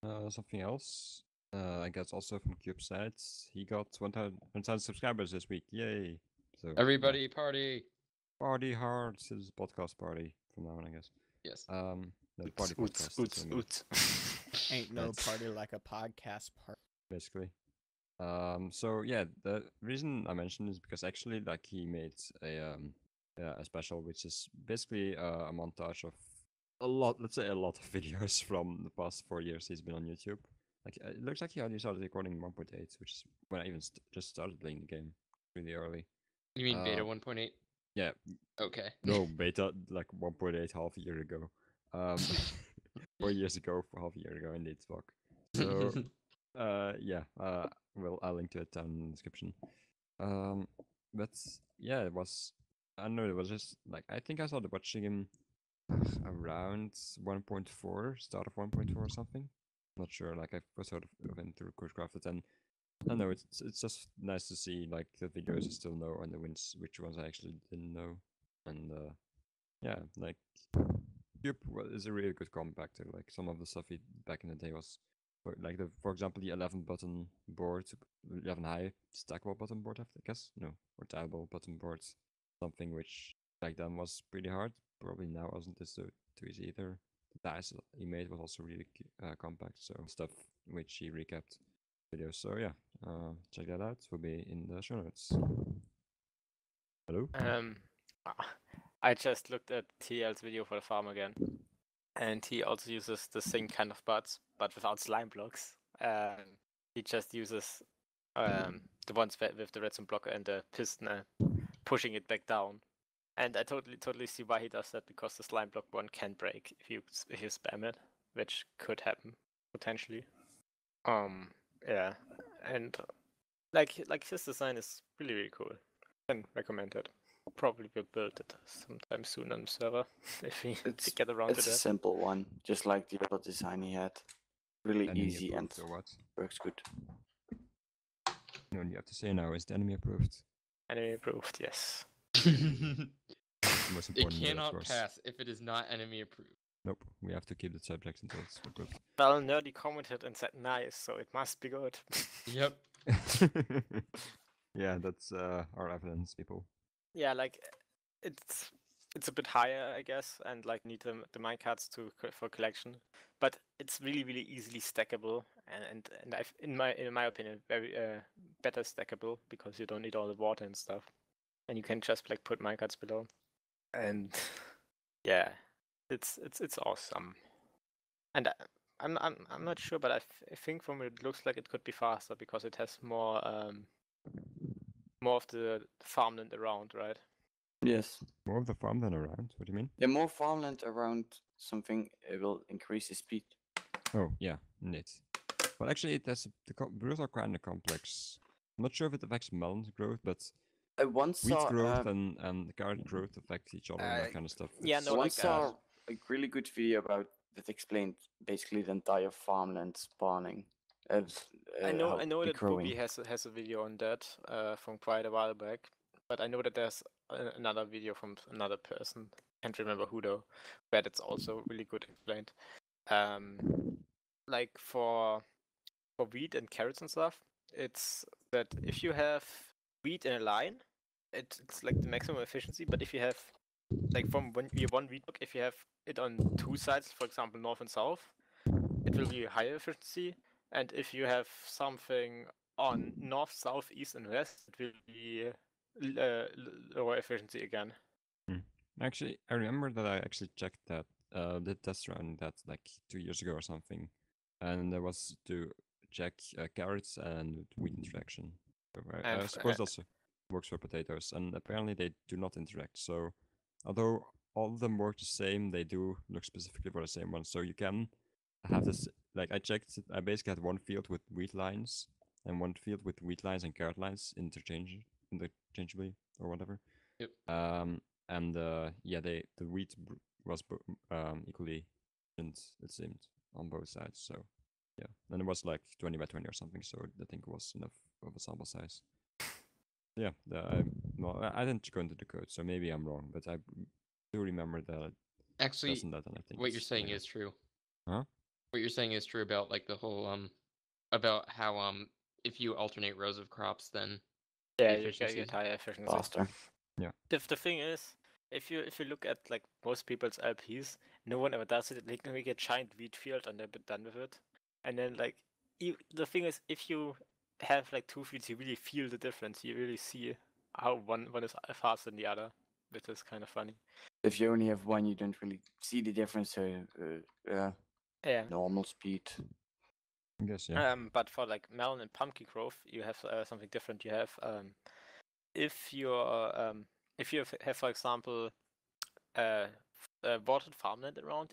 Something else. I guess also from CubeSites, he got 1,000 subscribers this week. Yay! So yeah.
Everybody party.
Party hard. This is podcast party from now on, I guess.
Yes.
The party podcast. that's what I mean,
Ain't no
That's-
party like a podcast party.
basically. So yeah, the reason I mentioned is because actually, like, he made a special, which is basically a montage of let's say a lot of videos from the past 4 years he's been on YouTube. Like, it looks like he only started recording 1.8, which is when I even just started playing the game really early.
You mean beta
Uh,
1.8?
Yeah,
Okay.
no, beta like 1.8 half a year ago. 4 years ago, half a year ago, indeed, fuck. So, yeah, well, I'll link to it down in the description. But yeah, it was, I don't know, it was just like, I think I started watching him around 1.4, start of 1.4 or something. Not sure, like, I first heard of him through Craft, and I don't know, it's just nice to see, like, the videos I still know and the which ones I actually didn't know. And yeah, like, Cube is a really good comeback to, like, some of the stuff he back in the day was, like, for example, the 11 button board, 11 high stackable button board, I guess, no, or tileable button boards, something which back then was pretty hard. Probably now wasn't this so too easy either. The dice he made was also really compact, so stuff which he recapped videos. So yeah, check that out. Will be in the show notes. Hello.
I just looked at TL's video for the farm again, and he also uses the same kind of buds, but without slime blocks. He just uses the ones with the redstone blocker and the piston, pushing it back down. And I totally see why he does that, because the slime block one can break if you spam it, which could happen potentially. Yeah, and like his design is really cool. Can recommend it. Probably will build it sometime soon on the server if we get around to
It's a
that.
simple one, just like the other design he had. Really
Enemy
easy and
approved or what?
works good.
No, you have to say now, is the enemy approved?
Enemy approved, yes.
Most
It
important, of
cannot
course.
pass if it is not enemy approved.
Nope, we have to keep the subject until it's approved.
Well, Nerdy commented and said nice, so it must be good.
Yep.
Yeah, that's our evidence, people.
Yeah, like it's a bit higher, I guess, and like need the minecarts for collection, but it's really easily stackable, and in my opinion very better stackable, because you don't need all the water and stuff, and you can just like put minecarts below, and yeah, it's awesome, and I'm not sure, but I think from it looks like it could be faster because it has more of the farmland around, right?
Yes.
More of the farm than around? What do you mean?
The more farmland around something, it will increase the speed.
Oh, yeah, indeed. Well, actually, the rules are kind of complex. I'm not sure if it affects melon growth, but
I once
wheat
saw
growth and carrot growth affect each other and that kind of stuff.
yeah,
It's-
no,
I
like,
once saw a really good video about that explained basically the entire farmland spawning.
I know that
growing.
Booby has a video on that from quite a while back, but I know that there's another video from another person. Can't remember who though, but it's also really good explained. Like for wheat and carrots and stuff, it's that if you have wheat in a line, it's like the maximum efficiency. But if you have like from your one wheat block, if you have it on two sides, for example north and south, it will be higher efficiency. And if you have something on north, south, east, and west, it will be lower efficiency again.
Actually, I remember that I actually checked that, did test run that like 2 years ago or something, and there was to check carrots and wheat interaction. So I
And
suppose it also works for potatoes, and apparently they do not interact. So, although all of them work the same, they do look specifically for the same one. So you can have this, like I checked, I basically had one field with wheat lines and one field with wheat lines and carrot lines interchangeably or whatever.
Yep.
And yeah, the wheat was equally efficient, it seemed, on both sides. So yeah, and it was like 20 by 20 or something. So I think it was enough of a sample size. Yeah, I didn't go into the code, so maybe I'm wrong, but I do remember that
Actually,
doesn't that, and I think
what you're
it's
saying
like
is true.
Huh?
what you're saying is true about like the whole about how if you alternate rows of crops, then
Yeah,
the
you
efficiency
get higher efficiency.
Faster.
The thing is, if you look at like most people's LPs, no one ever does it. Like we get giant wheat field and they're done with it. And then like the thing is, if you have like two fields, you really feel the difference. You really see how one is faster than the other, which is kind of funny.
If you only have one, you don't really see the difference. So, yeah,
Yeah.
normal speed.
I guess, yeah.
But for like melon and pumpkin growth, you have something different. You have if you're if you have for example watered farmland around,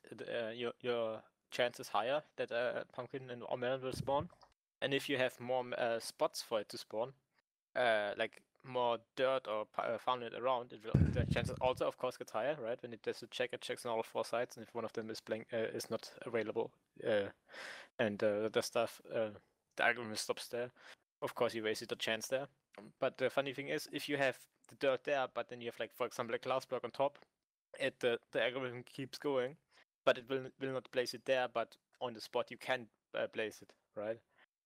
your chance is higher that pumpkin and or melon will spawn. And if you have more spots for it to spawn, like more dirt or farmland around, the chances also of course gets higher, right? When it does a check, it checks on all 4 sides, and if one of them is blank, is not available, and the stuff, the algorithm stops there. Of course, you wasted a chance there. But the funny thing is, if you have the dirt there, but then you have like, for example, a glass block on top, the algorithm keeps going, but it will not place it there, but on the spot you can place it, right?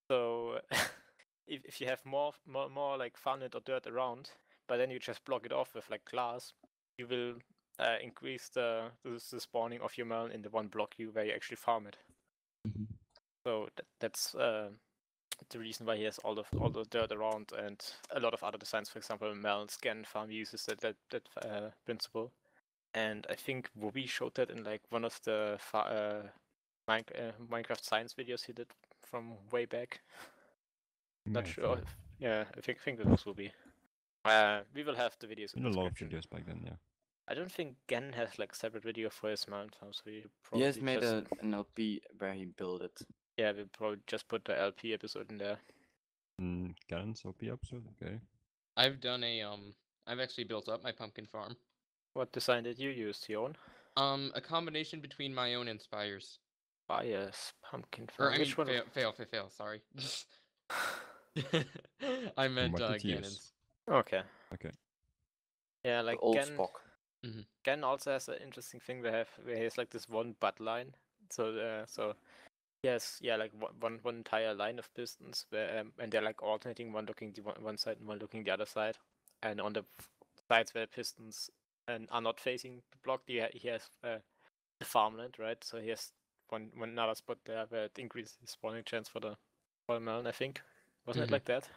So if you have more like farmland or dirt around, but then you just block it off with like glass, you will increase the spawning of your melon in the one block where you actually farm it.
Mhm.
So that's the reason why he has all the dirt around, and a lot of other designs. For example, melon scan farm uses that principle. And I think Wobby showed that in like one of the Minecraft science videos he did from way back. Not
Yeah,
sure.
fair.
Yeah, I think that was Wobby. We will have the videos in
Did
the
a lot of
description.
videos back then, yeah.
I don't think Gen has like separate video for his mount, so we
He
probably
has made
just
an LP where he built it.
yeah, we'll probably just put the LP episode in there.
Cannon's OP episode, okay.
I've done a I've actually built up my pumpkin farm.
What design did you use, Tion?
A combination between my own and Spire's.
Bias pumpkin
Or
farm.
I mean,
Which one?
fail. Sorry. I meant
what did you use?
Ganon's.
Okay.
Okay.
Yeah,
The
like
old
Gen.
Spock.
Gen also has an interesting thing where he has like this one butt line. So yes, yeah, like one entire line of pistons where and they're like alternating, one looking the one side and one looking the other side. And on the sides where the pistons and are not facing the block, he has the farmland, right? So he has one another spot there where it increases his spawning chance for the melon, I think. Wasn't it like that?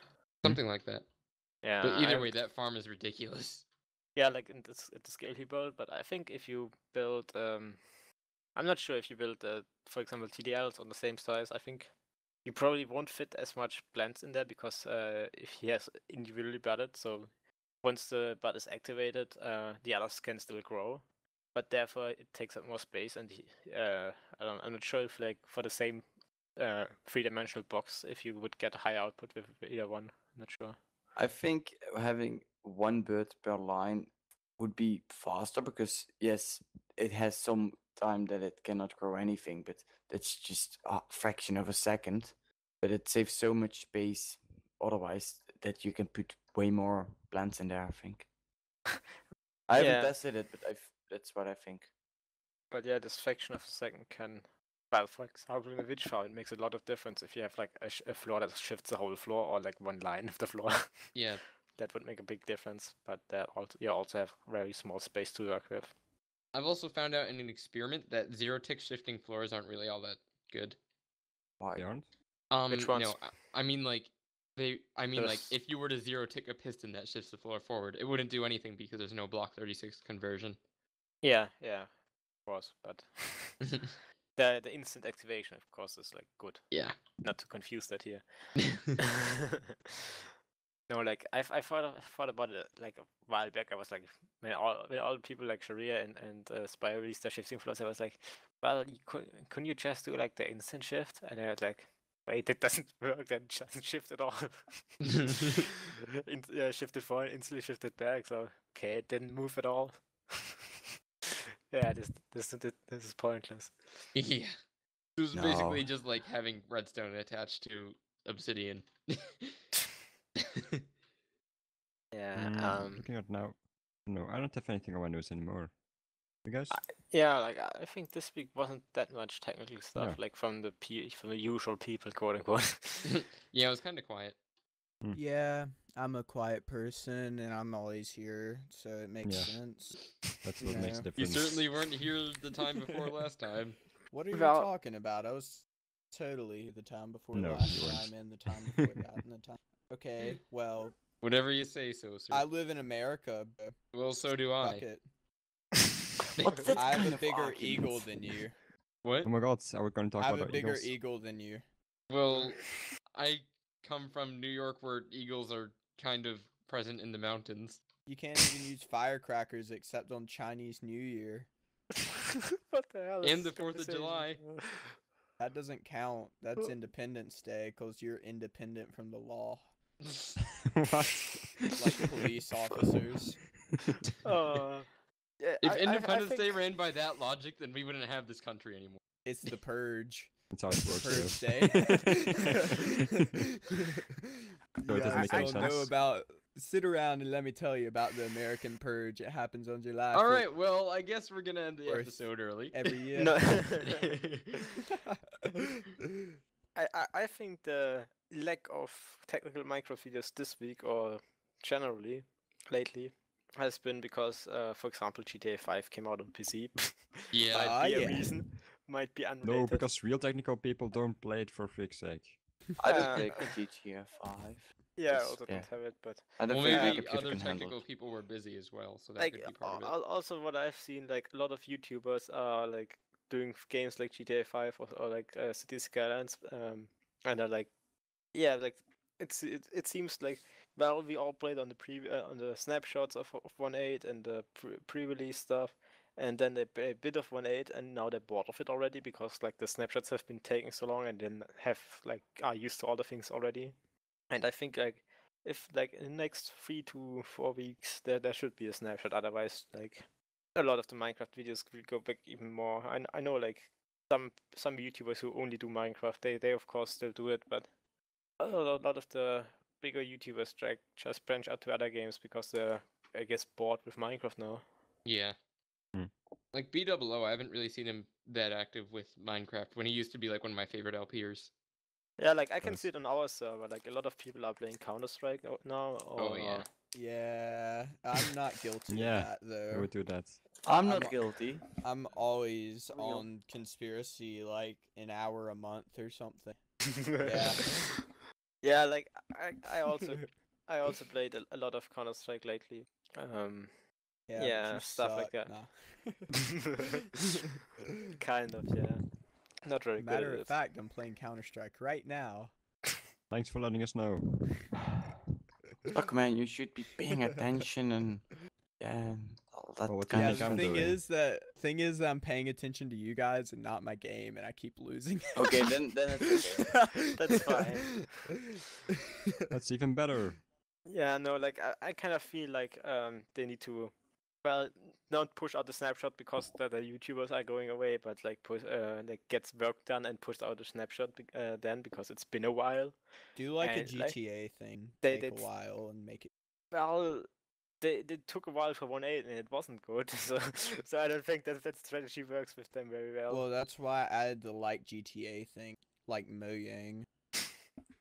Something like that.
Yeah.
But either way, that farm is ridiculous.
Yeah, like in this at the scale he built, but I think if you build I'm not sure if you build for example TDLs on the same size, I think you probably won't fit as much plants in there because if he has individually budded, so once the bud is activated, the others can still grow. But therefore it takes up more space, and I'm not sure if like for the same 3-dimensional box if you would get a higher output with either one. I'm not sure.
I think having one bird per line would be faster because yes, it has some time that it cannot grow anything, but that's just a fraction of a second. But it saves so much space otherwise that you can put way more plants in there, I think. I haven't
Yeah.
tested it, but that's what I think.
But yeah, this fraction of a second can, well, for example, in a witch farm, it makes a lot of difference if you have like a floor that shifts the whole floor or like one line of the floor.
Yeah.
That would make a big difference, but you also have very small space to work with.
I've also found out in an experiment that zero-tick shifting floors aren't really all that good.
Why?
They aren't?
Which ones?
No, I mean like like
There's-
if you were to zero-tick a piston that shifts the floor forward, it wouldn't do anything because there's no block 36 conversion.
Yeah, of course, but the instant activation, of course, is like good.
Yeah.
Not to confuse that here. No, like I thought about it like a while back. I was like, when all people like Sharia and Spire released their shifting floors, I was like, well, couldn't you just do like the instant shift? And I was like, wait, that doesn't work. That doesn't shift at all. Shifted forward, instantly shifted back. So okay, it didn't move at all. Yeah, this is pointless.
Yeah. It was basically
No.
just like having redstone attached to obsidian.
Yeah.
Looking at now. No, I don't have anything on Windows anymore. You guys?
Yeah, like I think this week wasn't that much technical stuff,
Yeah.
like from the usual people, quote unquote.
Yeah, it was kind of quiet.
Yeah, I'm a quiet person, and I'm always here, so it makes
Yeah.
sense.
That's
You
what makes
know.
the
You
difference.
certainly weren't here the time before last time.
What are you
Well-
talking about? I was totally the time before
No,
last
you weren't.
time, and the time before that, and the time. Okay, well,
Whatever you say, so sir.
I live in America. But
Well, so do
fuck
I.
it.
What's that
I have
kind
a
of
bigger
argument?
eagle than you.
What?
Oh my god, are we going to
I
talk
have a
about
bigger
eagles?
eagle than you.
Well, I come from New York where eagles are kind of present in the mountains.
You can't even use firecrackers except on Chinese New Year.
What the hell?
And
is
the
this
4th of July.
conversation?
That doesn't count. That's Independence Day, because you're independent from the law.
What?
Like police officers.
Yeah,
If
I
Independence
think...
Day ran by that logic, then we wouldn't have this country anymore.
It's the purge.
That's how it works.
Purge
though.
Day.
So it doesn't make any
don't know
sense.
about. Sit around and let me tell you about the American Purge. It happens on July.
All
4th
right, well, I guess we're gonna end the
Fourth.
episode early.
every year.
No. I think the lack of technical Minecraft videos this week, or generally lately, has been because, for example, GTA 5 came out on PC.
Yeah.
Might be a
yeah.
reason. Might be unrelated.
No, because real technical people don't play it for freak's sake.
I don't
Uh,
play GTA 5.
Yeah, I
Yes,
also
yeah.
don't have it, but
I don't
Well,
think my
maybe
computer
other
can handle
technical
it.
people were busy as well, so that
like
could be part of it.
also what I've seen, like a lot of YouTubers are like doing games like GTA 5 or like City Skylines, and are like, yeah, like it seems like, well, we all played on the on the snapshots of 1.8 and the pre-release stuff, and then they play a bit of 1.8, and now they're bored of it already because like the snapshots have been taking so long, and then have like are used to all the things already. And I think like if like in the next 3 to 4 weeks there should be a snapshot, otherwise like a lot of the Minecraft videos will go back even more. I know like some YouTubers who only do Minecraft, they of course still do it, but a lot of the bigger YouTubers just branch out to other games because they're, I guess, bored with Minecraft now.
Yeah.
Hmm.
Like BOO, I haven't really seen him that active with Minecraft when he used to be like one of my favorite LPers.
Yeah, like I can
Nice.
see it on our server. Like a lot of people are playing Counter-Strike now.
Oh, yeah.
Yeah, I'm not guilty
Yeah,
of that
I
though.
would do that.
I'm not
I'm-
guilty.
I'm always
We all-
on conspiracy like an hour a month or something.
Yeah. Yeah, like I also played a lot of Counter-Strike lately.
Yeah,
Yeah,
but you
stuff like
suck.
that.
Nah.
Kind of, yeah. Not very good
Matter
at
of
it.
fact, I'm playing Counter Strike right now.
Thanks for letting us know.
Look, man, you should be paying attention and all that
Well, what do
kind
you
Yeah,
of
think
the
I'm
stuff.
thing is that I'm paying attention to you guys and not my game, and I keep losing.
Okay, then it's okay.
That's fine.
That's even better.
Yeah, no, like I kind of feel like they need to, well, not push out the snapshot because the YouTubers are going away, but like push like gets work done and push out the snapshot then because it's been a while.
Do like a
And, like,
GTA thing.
they-
Take a
they-
while and make it.
Well, they took a while for 1.8 and it wasn't good, so I don't think that strategy works with them very well.
Well, that's why I added the like GTA thing, like Mojang.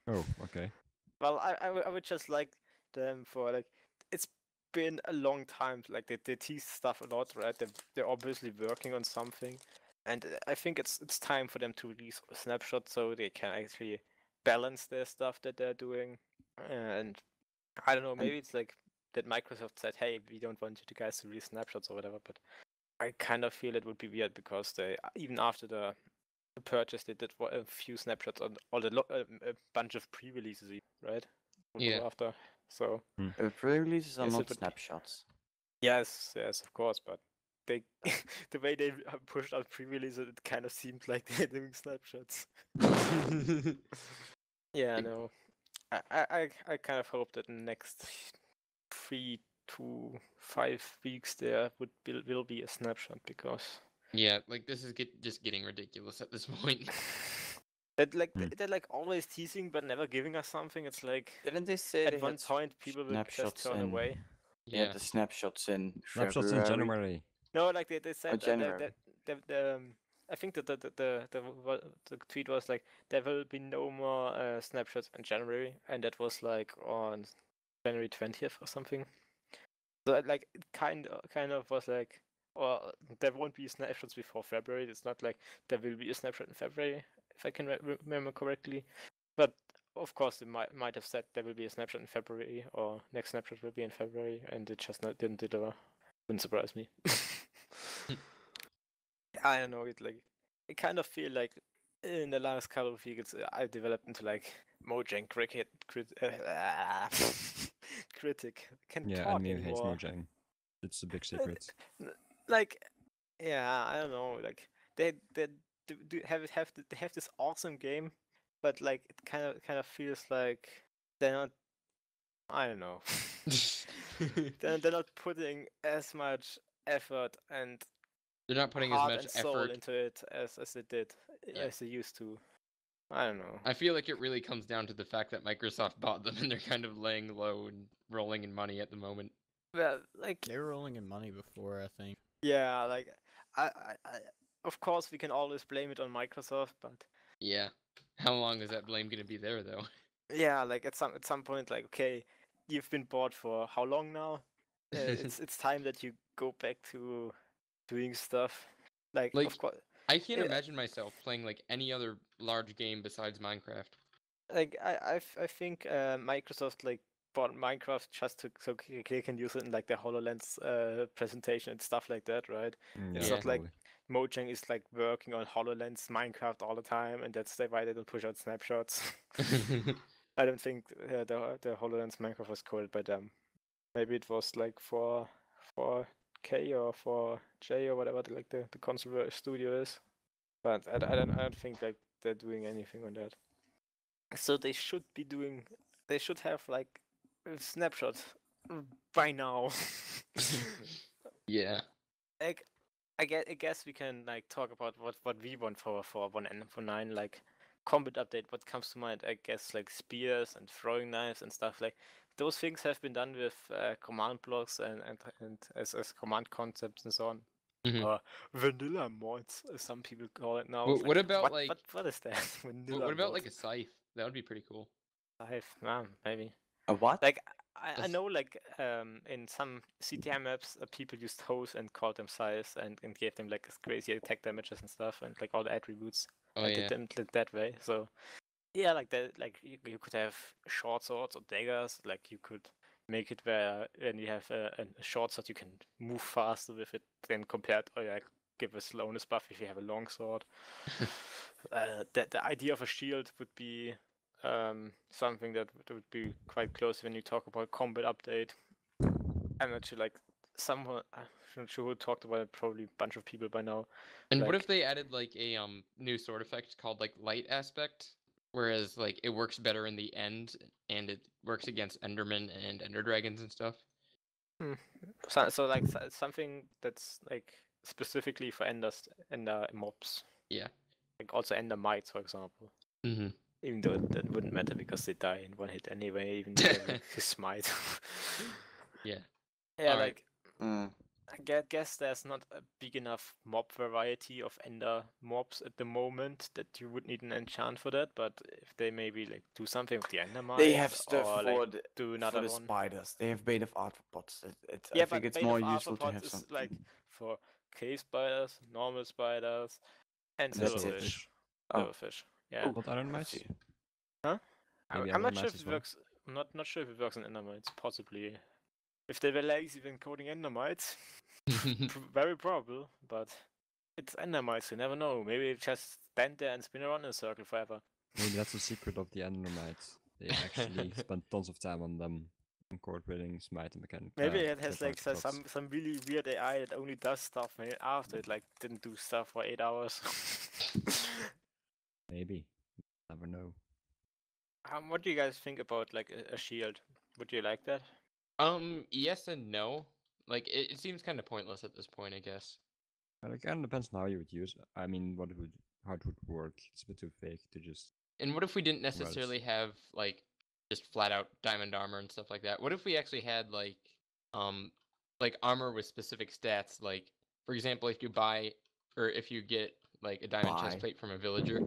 Oh, okay.
Well, I would just like them for like it's been a long time. Like they tease stuff a lot, right? They're obviously working on something, and I think it's time for them to release a snapshot so they can actually balance their stuff that they're doing. And I don't know, maybe it's like that Microsoft said, "Hey, we don't want you guys to release snapshots or whatever." But I kind of feel it would be weird because they even after the purchase they did a few snapshots on all a bunch of pre-releases, right?
Yeah.
After. So
Pre-releases are
Yes, it
not
would-
snapshots.
yes, of course, but they the way they pushed out pre-releases, it kind of seemed like they're doing snapshots. Yeah, no. I kind of hope that in the next 3 to 5 weeks there will be a snapshot because
Yeah, like this is just getting ridiculous at this point.
that like
Hmm.
they're like always teasing but never giving us something. It's like
Didn't they say they
at one
had
point people will just
snapshots
turn
in-
away.
They had the snapshots in
Snapshots
February.
in January.
No, like they said that
January.
I think that the tweet was like there will be no more snapshots in January, and that was like on January 20th or something. So like it kind of was like, well, there won't be snapshots before February. It's not like there will be a snapshot in February, if I can remember correctly. But of course, it might have said there will be a snapshot in February or next snapshot will be in February, and it just didn't deliver. Wouldn't surprise me. I don't know. I kind of feel like in the last couple of weeks I developed into like Mojang critic. Can't
Yeah,
talk
Enemy hates
anymore.
Mojang. It's a big secret.
Like, yeah, I don't know. Like they do they have this awesome game, but like it kind of feels like they're not. I don't know. they're not putting as much effort and
They're not putting as
heart
much
and soul
effort.
into it as they did,
Yeah.
as they used to. I don't know.
I feel like it really comes down to the fact that Microsoft bought them and they're kind of laying low and rolling in money at the moment.
Well, like
They were rolling in money before, I think.
yeah, like I of course we can always blame it on Microsoft, but
Yeah. How long is that blame gonna be there though?
yeah, like at some point, like okay, you've been bought for how long now? It's time that you go back to doing stuff. Like
Like,
of course,
I can't
Yeah.
imagine myself playing like any other large game besides Minecraft.
like I think Microsoft like bought Minecraft just to so they can use it in like their HoloLens presentation and stuff like that, right? It's
Yeah.
not like Mojang is like working on HoloLens Minecraft all the time, and that's why they don't push out snapshots. I don't think the HoloLens Minecraft was coded by them. Maybe it was like for K or for J or whatever the console studio is. But I don't think like they're doing anything on that. So they should be doing. They should have like a snapshot by now.
Yeah.
Like I guess we can like talk about what we want for 1 and for 9, like combat update. What comes to mind? I guess like spears and throwing knives and stuff like those things have been done with command blocks and as command concepts and so on.
Mhm.
Or vanilla mods, as some people call it now.
Well,
It's
what
like,
about like
what is that? Vanilla
what about
mods.
like a scythe? That would be pretty cool.
Maybe.
A what?
Like I
That's-
know like in some CTI maps people used hoes and called them size and gave them like crazy attack damages and stuff and like all the attributes
Oh
and
yeah.
did them that way. So yeah, like that, like you could have short swords or daggers. Like you could make it where when you have a short sword you can move faster with it than compared or like give a slowness buff if you have a long sword. The idea of a shield would be something that would be quite close when you talk about combat update. I'm not sure, like someone, I'm not sure who talked about it. Probably a bunch of people by now.
And what
Like-
if they added like a new sword effect called like light aspect, whereas like it works better in the end and it works against Endermen and Ender Dragons and stuff.
So like something that's like specifically for ender mobs.
Yeah.
Like also ender mites, for example.
Mm-hmm.
Even though that wouldn't matter because they die in one hit anyway. Even though they like smite.
Yeah.
Yeah,
Alright.
like I guess there's not a big enough mob variety of ender mobs at the moment that you would need an enchant for that. But if they maybe like do something with the ender mites,
They have stuff
or
for
like
the
do
for
another
the
one.
spiders. They have bait of arthropods.
Yeah,
I think
but
it's
Bane
more
of
useful to
Arthropods
have
is
something.
like for cave spiders, normal spiders, and
That's it.
silverfish.
Oh.
Silverfish. Yeah.
What Iron
I
Mites?
see.
Maybe
I'm not
Endermites
sure if
as
it
well?
works. I'm not sure if it works on endermites. Possibly. If they were lazy when coding endermites, very probable. But it's endermites. You never know. Maybe it just stand there and spin around in a circle forever.
Maybe that's the secret of the Endermites. They actually spent tons of time on them, incorporating smite and mechanic.
Maybe it has like
Xaprosity
some really weird AI that only does stuff after it like didn't do stuff for 8 hours.
Maybe. Never know.
What do you guys think about like a shield? Would you like that?
Yes and no. Like it seems kind of pointless at this point, I guess.
It kind of depends on how you would use it. I mean, how it would work. It's a bit too fake to just.
And what if we didn't necessarily have like just flat out diamond armor and stuff like that? What if we actually had like armor with specific stats, like For example, if you buy or if you get like a diamond chest
Buy.
plate from a villager,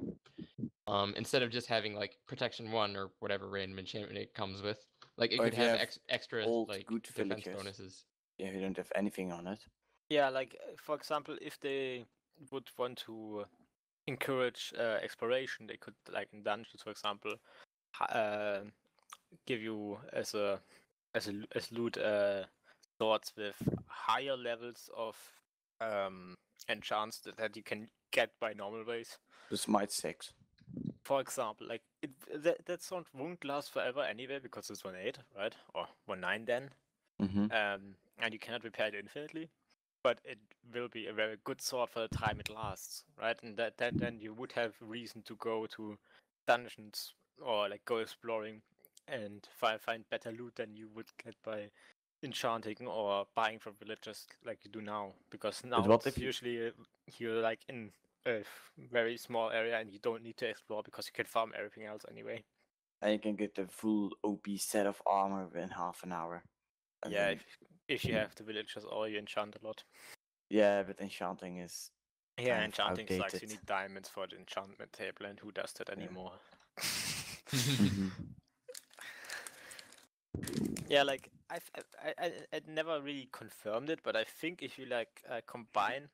instead of just having like protection 1 or whatever random enchantment it comes with, like it
Or
could
if you
have
have
extra
old
like
good
defense
villagers.
bonuses.
Yeah, you don't have anything on it.
Yeah, like for example, if they would want to encourage exploration, they could, like in dungeons, for example, give you as loot swords with higher levels of enchants that you can get by normal ways.
The Smite 6.
For example, like that sword won't last forever anyway because it's 1.8, right? Or 1.9 then.
Mm-hmm.
And you cannot repair it infinitely. But it will be a very good sword for the time it lasts, right? And then you would have reason to go to dungeons or like go exploring and find better loot than you would get by enchanting or buying from villagers like you do now. Because now
what
it's
if you-
usually you're like in a very small area and you don't need to explore because you can farm everything else anyway.
And you can get the full OP set of armor in half an hour. And
Yeah,
then-
if you have the villagers or you enchant a lot.
yeah, but enchanting is
Yeah,
kind of
enchanting sucks. You
outdated.
need diamonds for the enchantment table, and who does that anymore?
Mhm.
Yeah, like I never really confirmed it, but I think if you like combine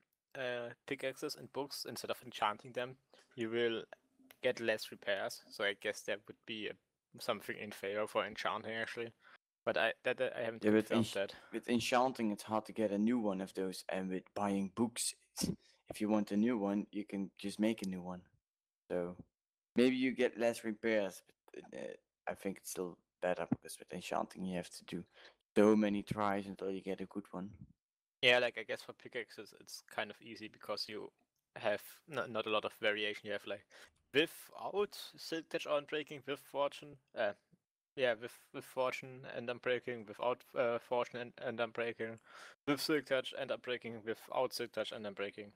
pickaxes and books instead of enchanting them, you will get less repairs. So I guess that would be something in favor for enchanting actually. But I haven't
Yeah, but
confirmed that.
with enchanting, it's hard to get a new one of those, and with buying books, if you want a new one, you can just make a new one. So maybe you get less repairs, but I think it's still better because with enchanting, you have to do so many tries until you get a good one.
Yeah, like I guess for pickaxes it's kind of easy because you have not a lot of variation. You have like without silk touch or unbreaking, with fortune, yeah, with fortune and unbreaking, without fortune and unbreaking, with silk touch and unbreaking, without silk touch and unbreaking.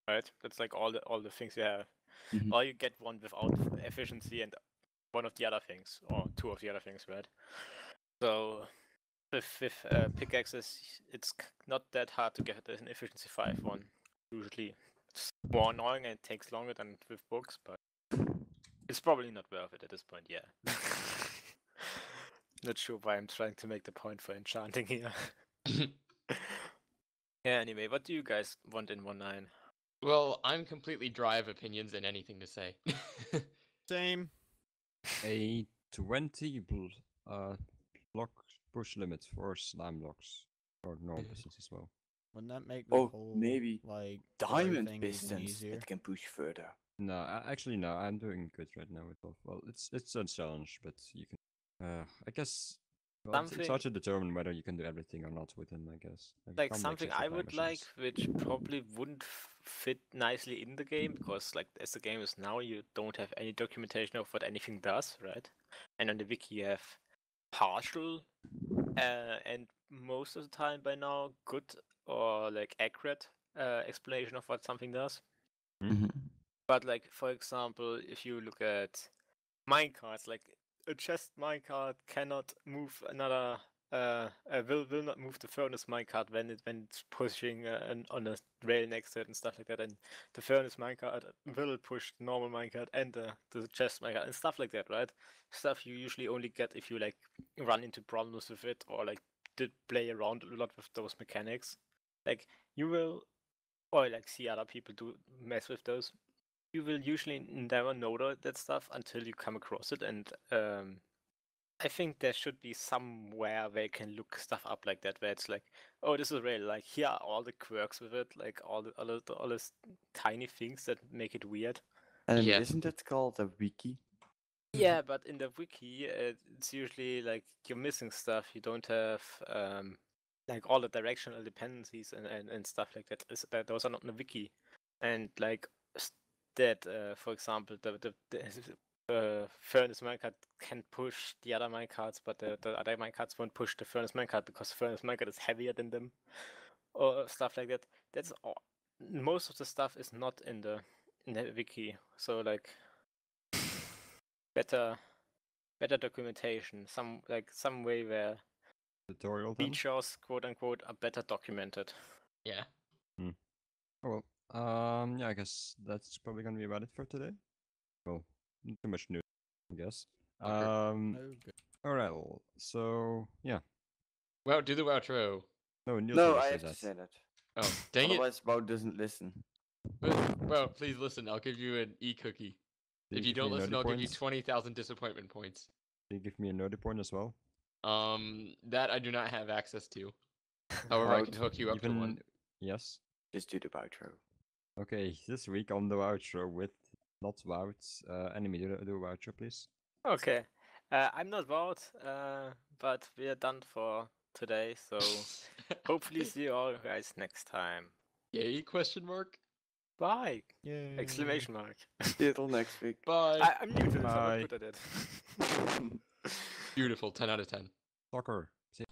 Right? That's like all the things you have.
Mhm.
Or you get one without efficiency and one of the other things, or two of the other things, right? So with pickaxes, it's not that hard to get an efficiency 5 one. Usually, it's more annoying and it takes longer than with books, but it's probably not worth it at this point. Yeah. Not sure why I'm trying to make the point for enchanting here. Yeah. Anyway, what do you guys want in 1.9?
Well, I'm completely dry of opinions and anything to say.
Same.
A 20 block push limit for slime blocks or normal distance as well.
Wouldn't that make the
Oh,
whole
maybe
like grow
Diamond
thing even
pistons
easier?
that can push further.
No, actually no. I'm doing good right now with both. Well, it's a challenge, but you can. I guess. Well, it's
Something-
hard to determine whether you can do everything or not with him. I guess. you
Like
can't make
something
65
I would like,
machines.
which probably wouldn't fit nicely in the game, because like as the game is now, you don't have any documentation of what anything does, right? And on the wiki you have partial and most of the time by now good or like accurate explanation of what something does.
Mm-hmm.
But like for example, if you look at minecarts, like a chest minecart cannot move another will not move the furnace minecart when it's pushing on a rail next to it and stuff like that, and the furnace minecart will push the normal minecart and the chest minecart and stuff like that, right? Stuff you usually only get if you like run into problems with it or like did play around a lot with those mechanics. Like you will, or like see other people do mess with those. You will usually never know that stuff until you come across it, and I think there should be somewhere where you can look stuff up like that, where it's like, oh, this is really like here are all the quirks with it, like all the tiny things that make it weird.
And
Yeah.
isn't that called a wiki?
Yeah, but in the wiki, it's usually like you're missing stuff. You don't have like all the directional dependencies and stuff like that. Those are not in the wiki, and like that, for example, the furnace minecart can push the other minecarts, but the other minecarts won't push the furnace minecart because furnace minecart is heavier than them, or stuff like that. That's all. Most of the stuff is not in the wiki, so like better documentation, some way where
Tutorial then.
features, quote unquote, are better documented.
Yeah.
Oh well. Yeah, I guess that's probably gonna be about it for today. Well, not too much news, I guess.
Okay.
Oh, good.
All right. So yeah.
Well, do the outro.
No, Niels
No,
will
I
say
have to
that.
say that.
Oh, dang it.
Otherwise, Bout doesn't listen.
Well, please listen. I'll give you an e-cookie.
Do
If you
give me
don't
a
listen,
nerdy
I'll give you
points?
20,000 disappointment points.
Do you give me a nerdy point as well?
That I do not have access to. However, I can
Bout,
hook you up to one.
Yes.
just do the outro.
Okay, this week on the outro with not Wout. Enemy, do the outro, please.
Okay. I'm not Wout, but we are done for today. So hopefully see you all guys next time.
Yay? Question mark.
Bye!
Yay.
Exclamation mark.
See you till next week.
Bye.
I'm new to this. I'm
Bye.
not good at it.
Beautiful. 10 out of 10.
Soccer. See